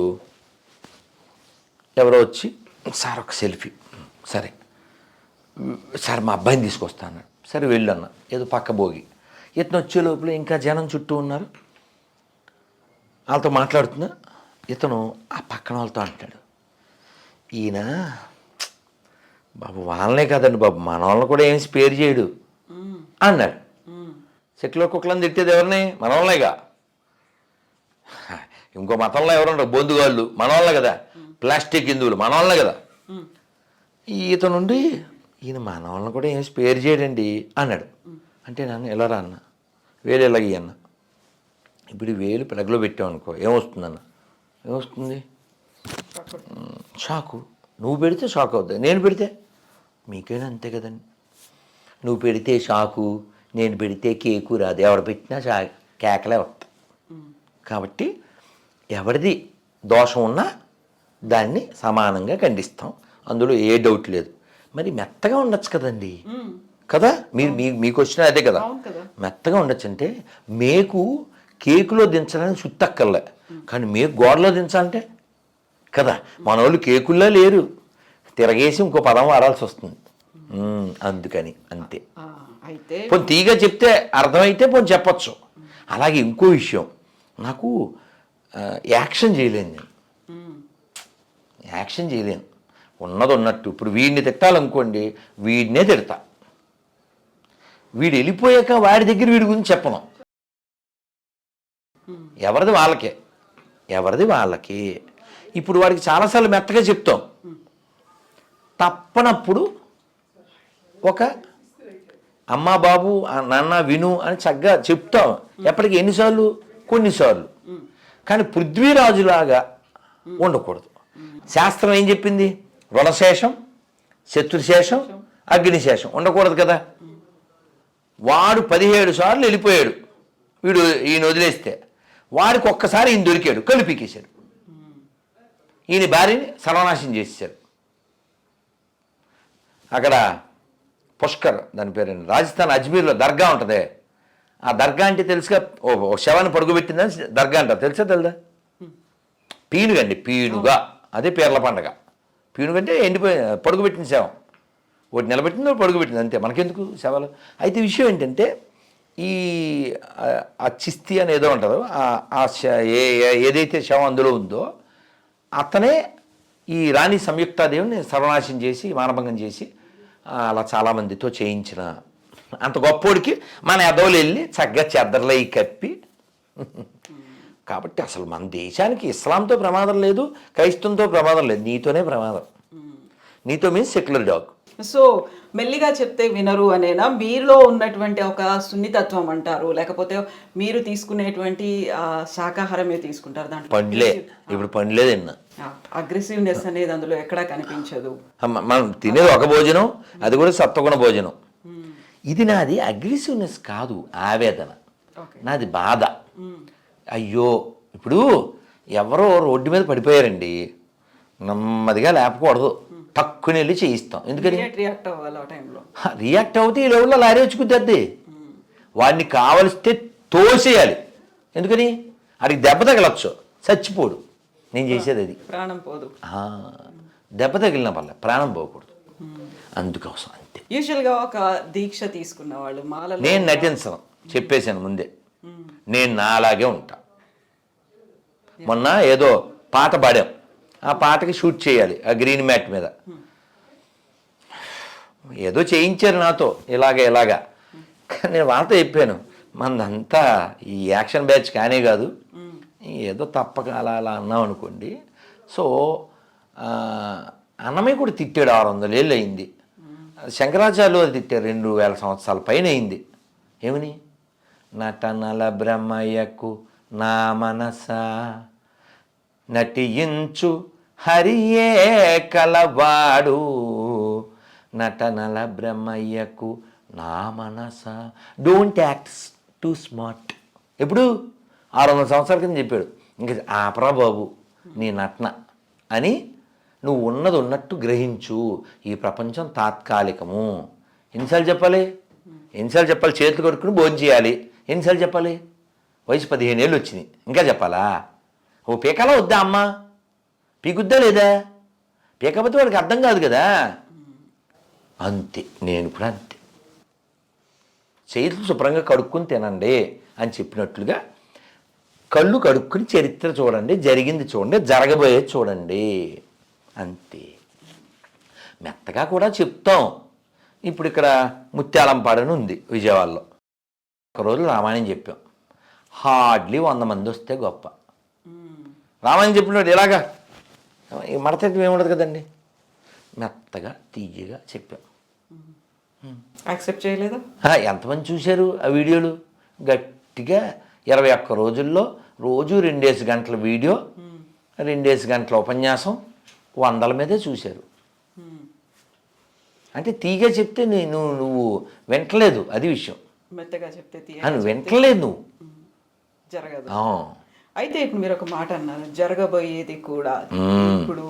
ఎవరో వచ్చి, సార్ ఒక సెల్ఫీ, సరే సార్ మా అబ్బాయిని తీసుకొస్తాను, సరే వెళ్ళన్న, ఏదో పక్క భోగి. ఇతను వచ్చే లోపల ఇంకా జనం చుట్టూ ఉన్నారు, వాళ్ళతో మాట్లాడుతున్నా. ఇతను ఆ పక్కన వాళ్ళతో అంటాడు, ఈయన బాబు వాళ్ళనే కదండి బాబు, మన వాళ్ళని కూడా ఏం స్పేర్ చేయడు అన్నాడు. చెట్లో కుక్కలను తిట్టేది ఎవరిని? మన వాళ్ళనేగా. ఇంకో మతంలో ఎవరుంటారు? బొందుగాళ్ళు మన వాళ్ళే కదా, ప్లాస్టిక్ హిందువులు మన వాళ్ళే కదా. ఈతనుండి ఈయన మన వాళ్ళని కూడా ఏం స్పేర్ చేయడండి అన్నాడు. అంటే నన్ను ఎలా రా అన్న, వేలు ఎలాగీ అన్న. ఇప్పుడు వేలు పెడగలో పెట్టామనుకో ఏమొస్తుందన్న? ఏమొస్తుంది? షాకు. నువ్వు పెడితే షాక్ అవుతుంది, నేను పెడితే మీకైనా అంతే కదండి. నువ్వు పెడితే షాకు, నేను పెడితే కేకు రాదు, ఎవరు పెట్టినా కేకలే వస్తాయి. కాబట్టి ఎవరిది దోషం ఉన్నా దాన్ని సమానంగా ఖండిస్తాం, అందులో ఏ డౌట్ లేదు. మరి మెత్తగా ఉండొచ్చు కదండి, కదా. మీకు వచ్చిన అదే కదా, మెత్తగా ఉండొచ్చు. అంటే మేకు కేకులో దించడానికి సుత్తక్కర్లే, కానీ మేకు గోడలో దించాలంటే కదా. మన వాళ్ళు కేకుల్లో లేరు, తిరగేసి ఇంకో పదం వాడాల్సి వస్తుంది. అందుకని అంతే. పోనీ తీగా చెప్తే అర్థమైతే పోనీ చెప్పచ్చు. అలాగే ఇంకో విషయం, నాకు యాక్షన్ చేయలేను నేను. యాక్షన్ చేయలేను. ఉన్నది ఉన్నట్టు. ఇప్పుడు వీడిని తిట్టాలనుకోండి, వీడినే తిడతా. వీడు వెళ్ళిపోయాక వాడి దగ్గర వీడి గురించి చెప్పను. ఎవరిది వాళ్ళకి. ఇప్పుడు వాడికి చాలాసార్లు మెత్తగా చెప్తాం. తప్పనప్పుడు ఒక అమ్మా బాబు నాన్న విను అని చక్కగా చెప్తాం. ఎప్పటికీ ఎన్నిసార్లు? కొన్నిసార్లు. కానీ పృథ్వీరాజులాగా ఉండకూడదు. శాస్త్రం ఏం చెప్పింది? రుణశేషం, శత్రుశేషం, అగ్నిశేషం ఉండకూడదు కదా. వాడు 17 సార్లు వెళ్ళిపోయాడు, ఈయన వదిలేస్తే. వాడికి ఒక్కసారి ఈయన దొరికాడు, కళ్ళు పీకేశాడు. ఈయన భార్యని సర్వనాశనం చేసేశారు. అక్కడ పుష్కర్, దాని పేరు రాజస్థాన్ అజ్మీర్లో దర్గా ఉంటుంది. ఆ దర్గా అంటే తెలుసుగా, ఓ శవాన్ని పడుకోబెట్టిందని దర్గా అంటారు. తెలుసా తెలదా? పీనుగా, అదే పీర్ల పండగ. పీనుగంటే ఎండిపోయి పడుకోబెట్టిన శవం. ఒకటి నిలబెట్టింది, ఒకటి పడుకోబెట్టింది, అంతే. మనకెందుకు శవాలు? అయితే విషయం ఏంటంటే, ఈ చిస్తి అని ఏదో ఉంటుందో, ఏదైతే శవం అందులో ఉందో అతనే ఈ రాణి సంయుక్తాదేవిని సర్వనాశనం చేసి, మానభంగం చేసి, అలా చాలామందితో చేయించిన అంత గొప్పోడికి మన ఎదవలు వెళ్ళి చక్కగా చెద్దర్లు అయి కప్పి. కాబట్టి అసలు మన దేశానికి ఇస్లాంతో ప్రమాదం లేదు, క్రైస్తవంతో ప్రమాదం లేదు, నీతోనే ప్రమాదం. నీతో మీన్స్ సెక్యులర్ డాగ్. సో మెల్లిగా చెప్తే వినరు అనేనా? మీలో ఉన్నటువంటి ఒక సున్నితత్వం అంటారు, లేకపోతే మీరు తీసుకునేటువంటి శాకాహారమే తీసుకుంటారు? దాంట్లో పండ్లే, ఇప్పుడు పండ్లే తిన్నా. అగ్రెసివ్నెస్ అనేది అందులో ఎక్కడా కనిపించదు. మనం తినేది ఒక భోజనం, అది కూడా సత్వగుణ భోజనం. ఇది నాది అగ్రెసివ్నెస్ కాదు, ఆవేదన. నాది బాధ. అయ్యో, ఇప్పుడు ఎవరో రోడ్డు మీద పడిపోయారండి, నెమ్మదిగా లేపకూడదు, టక్కుని వెళ్ళి చేయిస్తాం. ఎందుకని? రియాక్ట్ అవుతే ఈ లెవెల్లో లారీ వచ్చి కుద్దద్ది. వాడిని కావలిస్తే తోసేయాలి. ఎందుకని? అడిగి దెబ్బ తగలచ్చు, చచ్చిపోడు. నేను చేసేది అది. ప్రాణం పోదు. దెబ్బ తగిలిన వల్ల ప్రాణం పోకూడదు, అందుకోసం అంతే. యూజువల్గా ఒక దీక్ష తీసుకున్న వాళ్ళు నేను నటించను, చెప్పేశాను ముందే. నేను నాలాగే ఉంటా. మొన్న ఏదో పాట పాడాం, ఆ పాటకి షూట్ చేయాలి ఆ గ్రీన్ మ్యాట్ మీద. ఏదో చేయించారు నాతో, ఇలాగా. నేను వాళ్ళతో చెప్పాను, మనదంతా ఈ యాక్షన్ బ్యాచ్ కానే కాదు, ఏదో తప్పక అలా అన్నాం అనుకోండి. సో అన్నమే కూడా తిట్టాడు. 600 ఏళ్ళు అయింది. శంకరాచార్యులు అది తిట్టారు, 2000 సంవత్సరాల పైన అయింది. ఏమని? నటనల బ్రహ్మయ్యకు నా మనస నటించు హరియే కలవాడు, నటనల బ్రహ్మయ్యకు నా మనస. Don't act two smart. ఎప్పుడు? 600 సంవత్సరాల కింద చెప్పాడు. ఇంకా ఆపరా బాబు నీ నటన అని, నువ్వు ఉన్నది ఉన్నట్టు గ్రహించు. ఈ ప్రపంచం తాత్కాలికము. ఎన్నిసార్లు చెప్పాలి? చేతులు కడుక్కుని భోజనం చేయాలి. ఎన్నిసార్లు చెప్పాలి? వయసు 15 ఏళ్ళు వచ్చింది, ఇంకా చెప్పాలా? ఓ పీకాలా వద్దా అమ్మ? పీకుద్దా లేదా? పీకపోతే వాడికి అర్థం కాదు కదా. అంతే, నేను కూడా అంతే. చేతులు శుభ్రంగా కడుక్కుని తినండి అని చెప్పినట్లుగా కళ్ళు కడుక్కుని చరిత్ర చూడండి, జరిగింది చూడండి, జరగబోయేది చూడండి, అంతే. మెత్తగా కూడా చెప్తాం. ఇప్పుడు ఇక్కడ ముత్యాలంపాడని ఉంది విజయవాడలో. ఒకరోజు రామాయణం చెప్పాం. హార్డ్లీ 100 మంది వస్తే గొప్ప. రామాయణం చెప్పినట్టు ఇలాగా మడతెట్టు ఏముండదు కదండి. మెత్తగా తీయగా చెప్పాం. యాక్సెప్ట్ చేయలేదా? ఎంతమంది చూశారు ఆ వీడియోలు? గట్టిగా 21 రోజుల్లో రోజు 2 గంటల వీడియో, 2 గంటల ఉపన్యాసం 100ల మీదే చూశారు. అంటే తీగా చెప్తే నువ్వు వింటలేదు, అది విషయం. మెత్తగా చెప్తే నువ్వు వింటలేదు, నువ్వు జరగదు. అయితే ఇప్పుడు మీరు ఒక మాట అన్నారు, జరగబోయేది కూడా. ఇప్పుడు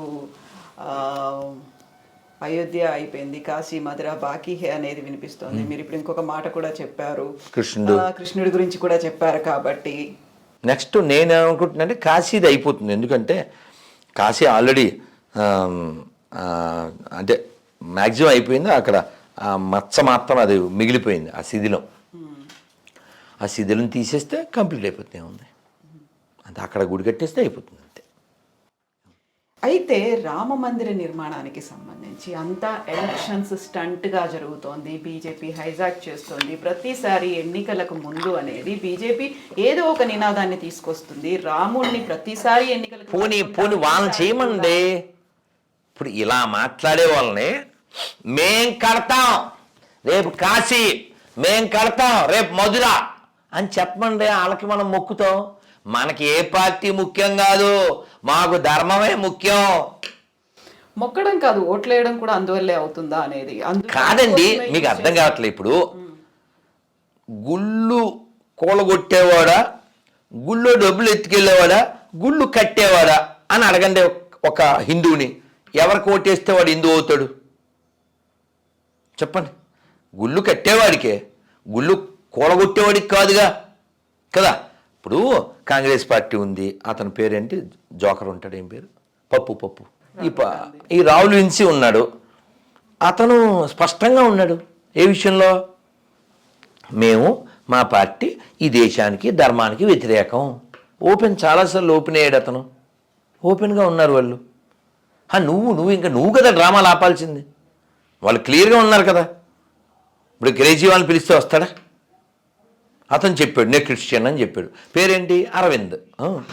అయోధ్య అయిపోయింది, కాశీ మధుర బాకీ హే అనేది వినిపిస్తోంది. మీరు ఇప్పుడు ఇంకొక మాట కూడా చెప్పారు, కృష్ణుడి గురించి కూడా చెప్పారు. కాబట్టి నెక్స్ట్ నేను ఏమనుకుంటున్నానంటే కాశీది అయిపోతుంది. ఎందుకంటే కాశీ ఆల్రెడీ అంటే మ్యాక్సిమం అయిపోయింది. అక్కడ మచ్చ మాత్రం అది మిగిలిపోయింది, ఆ శిథిలం. ఆ శిథిలం తీసేస్తే కంప్లీట్ అయిపోతుంది. ఉంది అంటే అక్కడ గుడి కట్టేస్తే అయిపోతుంది అంతే. అయితే రామ మందిర నిర్మాణానికి సంబంధించి అంతా ఎలక్షన్స్ స్టంట్గా జరుగుతోంది, బీజేపీ హైజాక్ చేస్తోంది. ప్రతిసారి ఎన్నికలకు ముందు అనేది బీజేపీ ఏదో ఒక నినాదాన్ని తీసుకొస్తుంది. రాముడిని ప్రతిసారి ఎన్నికలకు పోనీ వాళ్ళని చేయమండి. ఇప్పుడు ఇలా మాట్లాడే వాళ్ళని మేం కడతాం, రేపు కాశీ మేం కడతాం, రేపు మధుర అని చెప్పమండి. వాళ్ళకి మనం మొక్కుతాం. మనకి ఏ పార్టీ ముఖ్యం కాదు, మాకు ధర్మమే ముఖ్యం. మొక్కడం కాదు, ఓట్లేయడం కూడా అందువల్లే అవుతుందా అనేది కాదండి, మీకు అర్థం కావట్లేదు. ఇప్పుడు గుళ్ళు కూలగొట్టేవాడా, గుళ్ళో డబ్బులు ఎత్తుకెళ్ళేవాడా, గుళ్ళు కట్టేవాడా అని అడగండి ఒక హిందువుని. ఎవరికి ఓటేస్తే వాడు హిందూ అవుతాడు చెప్పండి? గుళ్ళు కట్టేవాడికే, గుళ్ళు కూలగొట్టేవాడికి కాదుగా కదా. ఇప్పుడు కాంగ్రెస్ పార్టీ ఉంది, అతని పేరేంటి, జోకర్ ఉంటాడు, ఏం పేరు, పప్పు ఈ రాహుల్ విన్సీ ఉన్నాడు. అతను స్పష్టంగా ఉన్నాడు ఏ విషయంలో, మేము మా పార్టీ ఈ దేశానికి ధర్మానికి వ్యతిరేకం. చాలాసార్లు ఓపెన్ అయ్యాడు అతను, ఓపెన్గా ఉన్నారు వాళ్ళు. నువ్వు కదా డ్రామాలు ఆపాల్సింది. వాళ్ళు క్లియర్గా ఉన్నారు కదా. ఇప్పుడు కేజ్రీవాల్ని పిలిస్తే వస్తాడా? అతను చెప్పాడు నేను క్రిస్టియన్ అని చెప్పాడు. పేరేంటి, అరవింద్.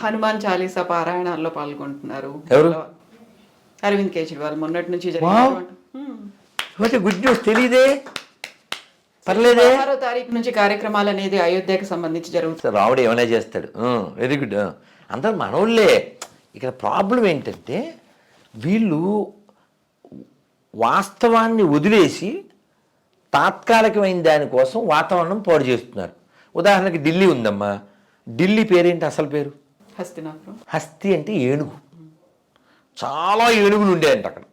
హనుమాన్ చాలీసా పారాయణాల్లో పాల్గొంటున్నారు ఎవరు? అరవింద్ కేజ్రీవాల్. మొన్నటి నుంచి గుడ్ న్యూస్, తెలియదే, పర్లేదే. 6వ తారీఖు నుంచి కార్యక్రమాలు అనేది అయోధ్యకు సంబంధించి జరుగుతుంది. రాముడు ఏమైనా చేస్తాడు, వెరీ గుడ్. అందరు మనోళ్ళే. ఇక్కడ ప్రాబ్లం ఏంటంటే వీళ్ళు వాస్తవాన్ని వదిలేసి తాత్కాలికమైన దానికోసం వాతావరణం పాడు చేస్తున్నారు. ఉదాహరణకి ఢిల్లీ ఉందమ్మా, ఢిల్లీ పేరేంటి అసలు పేరు? హస్తినాపురం. హస్తి అంటే ఏనుగు. చాలా ఏనుగులు ఉండేయంట అక్కడ.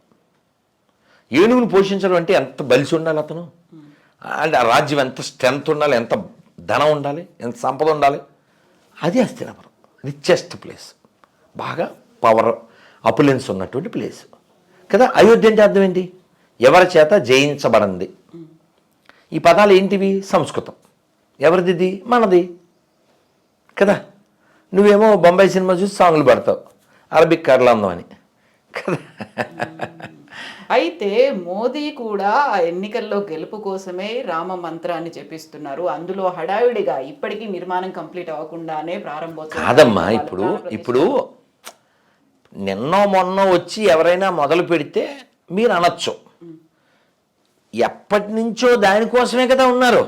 ఏనుగును పోషించడం అంటే ఎంత బలిసి ఉండాలి అతను, అంటే ఆ రాజ్యం ఎంత స్ట్రెంత్ ఉండాలి, ఎంత ధనం ఉండాలి, ఎంత సంపద ఉండాలి. అది హస్తినాపురం, రిచెస్ట్ ప్లేస్, బాగా పవర్ అపులెన్స్ ఉన్నటువంటి ప్లేస్ కదా. అయోధ్య అంటే అర్థం ఏంటి, ఎవరి చేత జయించబడింది. ఈ పదాలు ఏంటివి, సంస్కృతం. ఎవరిది, మనది కదా. నువ్వేమో బొంబాయి సినిమా చూసి సాంగ్లు పడతావు, అరబిక్ కర్లాందం అని కదా. అయితే మోదీ కూడా ఆ ఎన్నికల్లో గెలుపు కోసమే రామ మంత్రాన్ని చెప్పిస్తున్నారు. అందులో హడావిడిగా ఇప్పటికీ నిర్మాణం కంప్లీట్ అవ్వకుండానే ప్రారంభోత్సవం కాదమ్మా. ఇప్పుడు నిన్నో మొన్నో వచ్చి ఎవరైనా మొదలు పెడితే మీరు అనొచ్చు, ఎప్పటి నుంచో దానికోసమే కదా ఉన్నారు.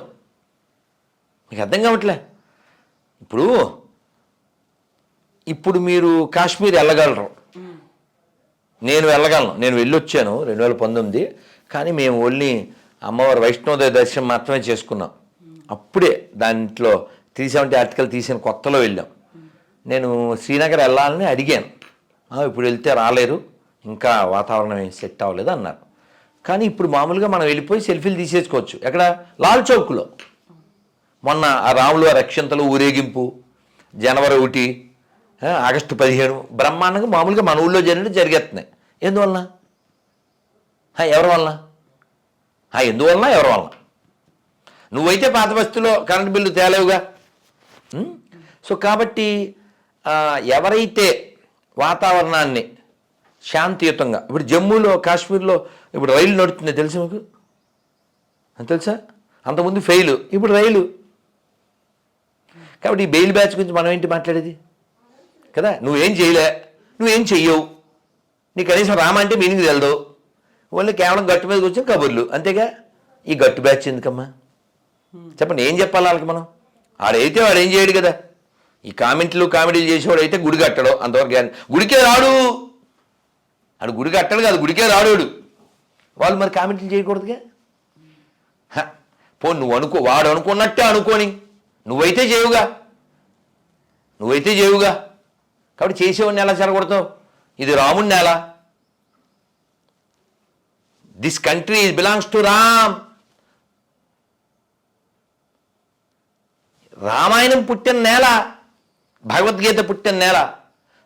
మీకు అర్థం కావట్లే. ఇప్పుడు మీరు కాశ్మీర్ వెళ్ళగలరు, నేను వెళ్ళగలను. నేను వెళ్ళొచ్చాను 2019, కానీ మేము ఓన్లీ అమ్మవారి వైష్ణోదేవి దర్శనం మాత్రమే చేసుకున్నాం. అప్పుడే దాంట్లో 370 ఆర్టికల్ తీసిన కొత్తలో వెళ్ళాం. నేను శ్రీనగర్ వెళ్ళాలని అడిగాను, ఇప్పుడు వెళ్తే రాలేరు, ఇంకా వాతావరణం ఏం సెట్ అవ్వలేదు అన్నారు. కానీ ఇప్పుడు మామూలుగా మనం వెళ్ళిపోయి సెల్ఫీలు తీసేసుకోవచ్చు. ఎక్కడ, లాల్ చౌక్లో. మొన్న ఆ రాములు వారి అక్షంతలు ఊరేగింపు జనవరి 1, ఆగస్టు 15 బ్రహ్మాండంగా మామూలుగా మన ఊళ్ళో జరిగేస్తున్నాయి. ఎందువలన, ఎవరి వలన, ఎందువలన, ఎవరి వలన? నువ్వైతే పాత బస్తీలో కరెంట్ బిల్లు తేలేవుగా. సో కాబట్టి ఎవరైతే వాతావరణాన్ని శాంతియుతంగా, ఇప్పుడు జమ్మూలో కాశ్మీర్లో ఇప్పుడు రైలు నడుస్తుంది తెలుసు మీకు, తెలుసా? అంతకుముందు ఫెయిల్, ఇప్పుడు రైలు. కాబట్టి ఈ బెయిల్ బ్యాచ్ గురించి మనం ఏంటి మాట్లాడేది కదా. నువ్వేం చేయలే, నువ్వేం చెయ్యవు, నీకు కనీసం రామ అంటే మీనింగ్ తెలదు, ఓన్లీ కేవలం గట్టు మీద కూర్చొని కబుర్లు అంతేగా. ఈ గట్టు బ్యాచ్ ఎందుకమ్మా చెప్పండి, ఏం చెప్పాలి వాళ్ళకి మనం? ఆడైతే వాడు ఏం చేయడు కదా. ఈ కామెంట్లు కామెడీలు చేసేవాడు అయితే గుడి కట్టడు, అంతవరకు గుడికే రాడు, ఆడు గుడి కట్టడు కాదు, గుడికే రాడు. వాళ్ళు మరి కామెంట్లు చేయకూడదుగా. పో నువ్వు అనుకో, వాడు అనుకున్నట్టే అనుకోని, నువ్వైతే చేయుగా కాబట్టి చేసేవాడిని ఎలా చెరగొడతావు? ఇది రాముడిని నేల, this country belongs to Ram. Ramayanam పుట్టిన నేల, భగవద్గీత పుట్టిన నేల.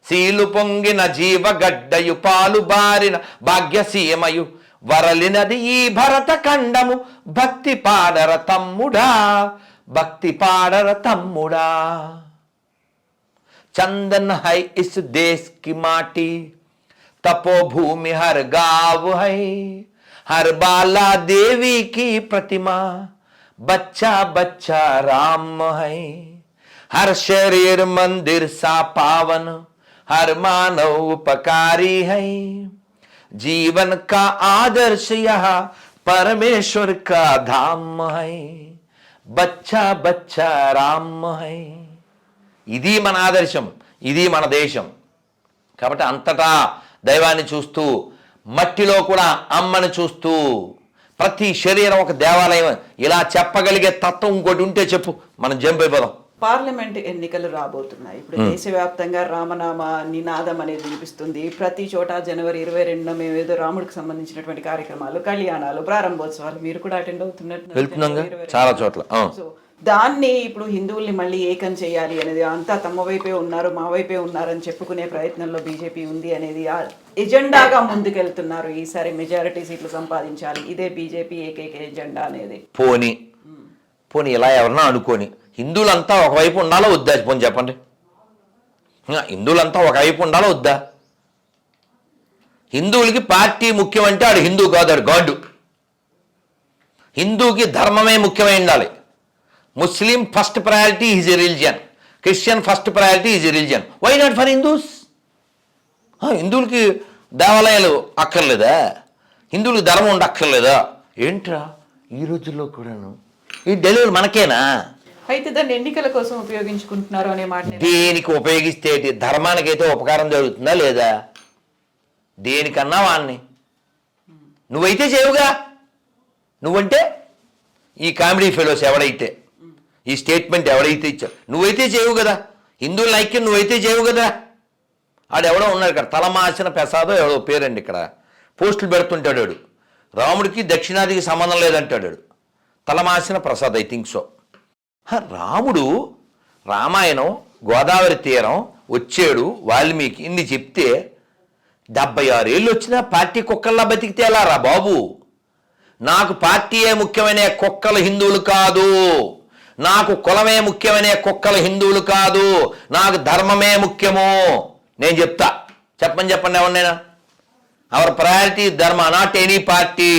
శీలు పొంగిన జీవ గడ్డయు పాలు బారిన భాగ్యసీమయు వరలినది ఈ భరత ఖండము. భక్తి పాడర తమ్ముడా, చందన్ హై ఇస్ దేశ్ కి మాటి, तपोभूमि हर गाँव है, हर बाला देवी की प्रतिमा, बच्चा बच्चा राम है, हर शरीर मंदिर सा पावन, हर मानव उपकारी है, जीवन का आदर्श यह परमेश्वर का धाम है, बच्चा बच्चा राम है. ఇది మన ఆదర్శం, ఇది మన దేశం. కాబట్టి అంతటా దైవాన్ని చూస్తూ, మట్టిలో కూడా అమ్మని చూస్తూ, ప్రతి శరీరం ఒక దేవాలయం, ఇలా చెప్పగలిగే తత్వం ఇంకోటి ఉంటే చెప్పు, మనం జంప్ అయిపోదాం. పార్లమెంట్ ఎన్నికలు రాబోతున్నాయి. ఇప్పుడు దేశవ్యాప్తంగా రామనామ నినాదం అనేది వినిపిస్తుంది. ప్రతి చోట జనవరి 22న మేము ఏదో రాముడికి సంబంధించినటువంటి కార్యక్రమాలు, కళ్యాణాలు, ప్రారంభోత్సవాలు మీరు కూడా అటెండ్ అవుతున్నట్టు వెళ్తున్నాగా చాలా చోట్ల. సో దాన్ని ఇప్పుడు హిందువుల్ని మళ్ళీ ఏకం చేయాలి అనేది, అంతా తమ వైపే ఉన్నారు, మా వైపే ఉన్నారని చెప్పుకునే ప్రయత్నంలో బీజేపీ ఉంది అనేది ఎజెండాగా ముందుకెళ్తున్నారు. ఈసారి మెజారిటీ సీట్లు సంపాదించాలి, ఇదే బీజేపీ ఏకైక ఎజెండా అనేది. పోనీ ఇలా ఎవరన్నా అనుకోని హిందువులంతా ఒకవైపు ఉండాలో వద్దా? పోనీ చెప్పండి, హిందువులంతా ఒకవైపు ఉండాలో వద్దా? హిందువులకి పార్టీ ముఖ్యం అంటే ఆడు హిందూ కాదు, ఆడు గాడు. హిందూకి ధర్మమే ముఖ్యమై ఉండాలి. Muslim first priority is a religion, Christian first priority is a religion. Why not for Hindus? హిందువులకి దేవాలయాలు అక్కర్లేదా? హిందువులకి ధర్మం ఉండక్కర్లేదా? ఏంట్రా ఈ రోజుల్లో కూడాను ఈ డెలివరీ మనకేనా? అయితే దాన్ని ఎన్నికల కోసం ఉపయోగించుకుంటున్నారు అనే మాట. దేనికి ఉపయోగిస్తే ధర్మానికైతే ఉపకారం జరుగుతుందా లేదా? దేనికన్నా వాడిని నువ్వైతే చేయవుగా. నువ్వంటే ఈ కామెడీ ఫెలోస్ ఎవడైతే ఈ స్టేట్మెంట్ ఎవడైతే ఇచ్చావు నువ్వైతే చేయవు కదా. హిందువుల ఐక్యం నువ్వైతే చేయవు కదా. ఆడెవడో ఉన్నాడు ఇక్కడ, తలమాసిన ప్రసాదం ఎవడో పేరండి, ఇక్కడ పోస్టులు పెడుతుంటాడు. వాడు రాముడికి దక్షిణాదికి సంబంధం లేదంటాడు. వాడు తలమాసిన ప్రసాద్, ఐ థింక్ సో. రాముడు రామాయణం గోదావరి తీరం వచ్చాడు, వాల్మీకి ఇన్ని చెప్తే 76 ఏళ్ళు వచ్చినా పార్టీ కుక్కల్లా బతికితే ఎలా రా బాబు? నాకు పార్టీయే ముఖ్యమనే కుక్కలు హిందువులు కాదు, నాకు కులమే ముఖ్యమనే కుక్కలు హిందువులు కాదు, నాకు ధర్మమే ముఖ్యము. నేను చెప్తా, చెప్పండి ఎవరినైనా. అవర్ ప్రయారిటీ ధర్మ, not any party,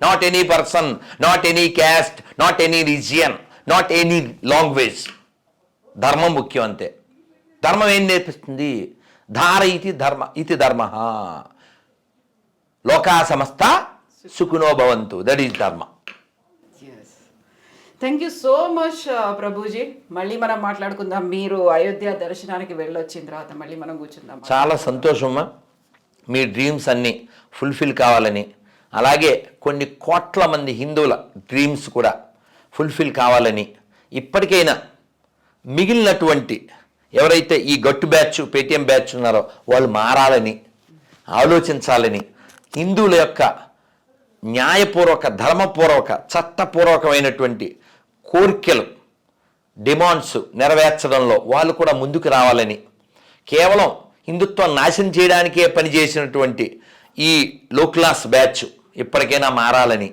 not any person, not any caste, not any region, not any language. ధర్మం ముఖ్యం అంతే. ధర్మం ఏం నేర్పిస్తుంది? ధార ఇది ధర్మ, లోకా సమస్త సుఖినో భవంతు, దట్ ఈస్ ధర్మ. Thank you so much Prabhuji. మళ్ళీ మనం మాట్లాడుకుందాం. మీరు అయోధ్య దర్శనానికి వెళ్ళొచ్చిన తర్వాత మళ్ళీ మనం కూర్చుందాం. చాలా సంతోషమ్మా, మీ డ్రీమ్స్ అన్నీ ఫుల్ఫిల్ కావాలని, అలాగే కొన్ని కోట్ల మంది హిందువుల డ్రీమ్స్ కూడా ఫుల్ఫిల్ కావాలని, ఇప్పటికైనా మిగిలినటువంటి ఎవరైతే ఈ గట్టు బ్యాచ్ పేటీఎం బ్యాచ్ ఉన్నారో వాళ్ళు మారాలని ఆలోచించాలని, హిందువుల యొక్క న్యాయపూర్వక ధర్మపూర్వక చట్టపూర్వకమైనటువంటి కోరికలు డిమాండ్స్ నెరవేర్చడంలో వాళ్ళు కూడా ముందుకు రావాలని, కేవలం హిందుత్వం నాశనం చేయడానికే పనిచేసినటువంటి ఈ లో క్లాస్ బ్యాచ్ ఇప్పటికైనా మారాలని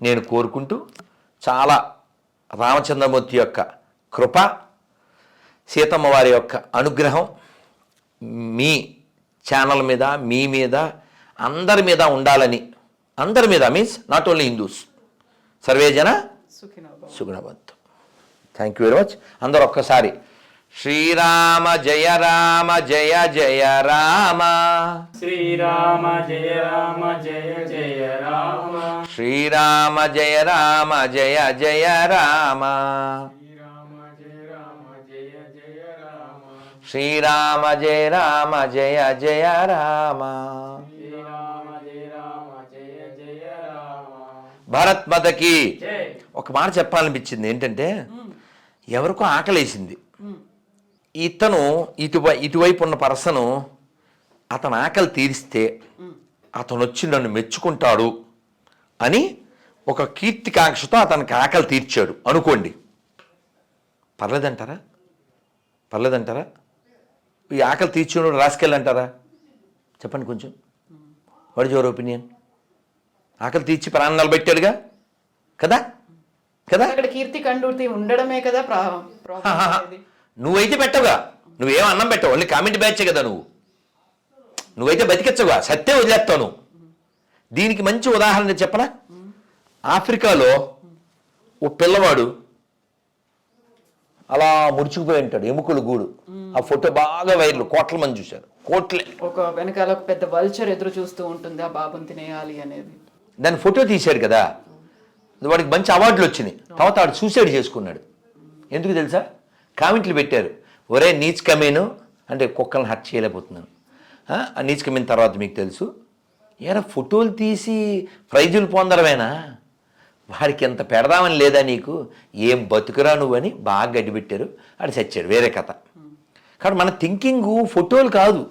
నేను కోరుకుంటూ, చాలా రామచంద్రమూర్తి యొక్క కృప, సీతమ్మ వారి యొక్క అనుగ్రహం మీ ఛానల్ మీద, మీ మీద, అందరి మీద ఉండాలని, అందరి మీద మీన్స్ నాట్ ఓన్లీ హిందూస్, సర్వే జన సుఖినవంతు. Thank you very much. అందరూ ఒక్కసారి శ్రీరామ జయ రామ జయ జయ రామ, శ్రీరామ జయ రామ జయ జయ రామ, శ్రీరామ జయ రామ జయ జయ రామ, శ్రీరామ జయ రామ జయ జయ రామ. భారత్ మాతకి ఒక మాట చెప్పాలనిపించింది. ఏంటంటే, ఎవరికో ఆకలేసింది, ఇతను ఇటువైపు ఉన్న పర్సను అతను ఆకలి తీరిస్తే అతను వచ్చి నన్ను మెచ్చుకుంటాడు అని ఒక కీర్తికాంక్షతో అతనికి ఆకలి తీర్చాడు అనుకోండి. పర్లేదంటారా? ఈ ఆకలి తీర్చున్నాడు రాసుకెళ్ళంటారా? చెప్పండి కొంచెం. What is your opinion? ఆకలి తీర్చి ప్రాణం నిలబెట్టాడుగా కదా. అక్కడ కీర్తి కండూర్తి ఉండడమే కదా నువ్వైతే పెట్టవుగా, నువ్వేం అన్నం పెట్టవు, ఓన్లీ కామెంట్ బ్యాచే కదా నువ్వు. నువ్వైతే బతికించవుగా, సత్యం వదిలేస్తావు నువ్వు. దీనికి మంచి ఉదాహరణ చెప్పనా? ఆఫ్రికాలో ఓ పిల్లవాడు అలా ముడుచుకుపోయి ఉంటాడు, ఎముకలు గూడు. ఆ ఫోటో బాగా వైరల్, కోట్ల మంది చూశారు, కోట్లే. ఒక వెనకాల ఒక పెద్ద వల్చర్ ఎదురు చూస్తూ ఉంటుంది ఆ బాబుని తినేయాలి అనేది. దాని ఫోటో తీశాడు కదా, వాడికి మంచి అవార్డులు వచ్చినాయి. తర్వాత వాడు సూసైడ్ చేసుకున్నాడు. ఎందుకు తెలుసా? కామెంట్లు పెట్టారు, ఒరే నీచ్ కమీను, అంటే కుక్కలను హర్ట్ చేయలేకపోతున్నాను. ఆ నీచ్ కమీన్ తర్వాత మీకు తెలుసు, ఏరా ఫోటోలు తీసి ప్రైజులు పొందడమేనా, వాడికి ఎంత పెడదామని లేదా నీకు, ఏం బతుకురా నువ్వని బాగా గడ్డిపెట్టారు. అది చచ్చాడు, వేరే కథ. కాబట్టి మన థింకింగు ఫోటోలు కాదు,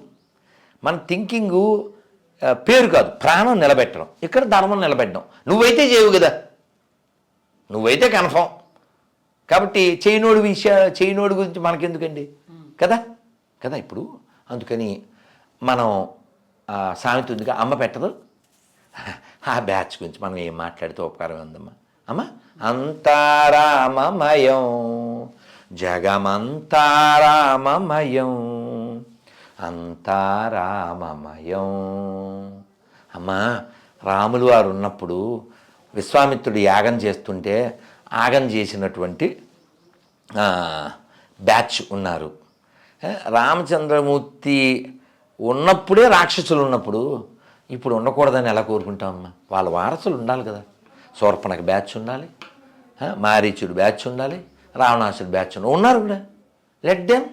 మన థింకింగు పేరు కాదు, ప్రాణం నిలబెట్టడం, ఇక్కడ ధర్మం నిలబెట్టడం. నువ్వైతే చేయవు కదా, నువ్వైతే కన్ఫామ్. కాబట్టి చేయనోడి గురించి మనకెందుకండి కదా కదా. ఇప్పుడు అందుకని మనం సామెత ఉందిగా, అమ్మ పెట్టదు. ఆ బ్యాచ్ గురించి మనం ఏం మాట్లాడితే ఉపకారం ఉందమ్మా. అమ్మ, అంతారామమయం జగమంతారామమయం అంతారామమయం. అమ్మా, రాములు వారు ఉన్నప్పుడు విశ్వామిత్రుడు యాగం చేస్తుంటే యాగం చేసినటువంటి బ్యాచ్ ఉన్నారు. రామచంద్రమూర్తి ఉన్నప్పుడే రాక్షసులు ఉన్నప్పుడు ఇప్పుడు ఉండకూడదని ఎలా కోరుకుంటామమ్మా? వాళ్ళ వారసులు ఉండాలి కదా. శూర్పణఖ బ్యాచ్ ఉండాలి, మారీచుడు బ్యాచ్ ఉండాలి, రావణాసుడు బ్యాచ్ ఉన్నారు కూడా. Let them.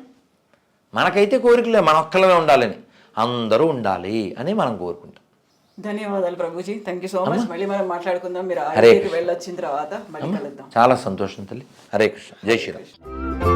మనకైతే కోరికలే, మన ఒక్కలమే ఉండాలని, అందరూ ఉండాలి అని మనం కోరుకుంటాం. ధన్యవాదాలు Prabhuji, thank you so much. మళ్ళీ మనం మాట్లాడుకుందాం. మీరు హరే వెళ్ళొచ్చిన తర్వాత మళ్ళీ కలుద్దాం. చాలా సంతోషం తల్లి. హరే కృష్ణ, జై శ్రీరామ్.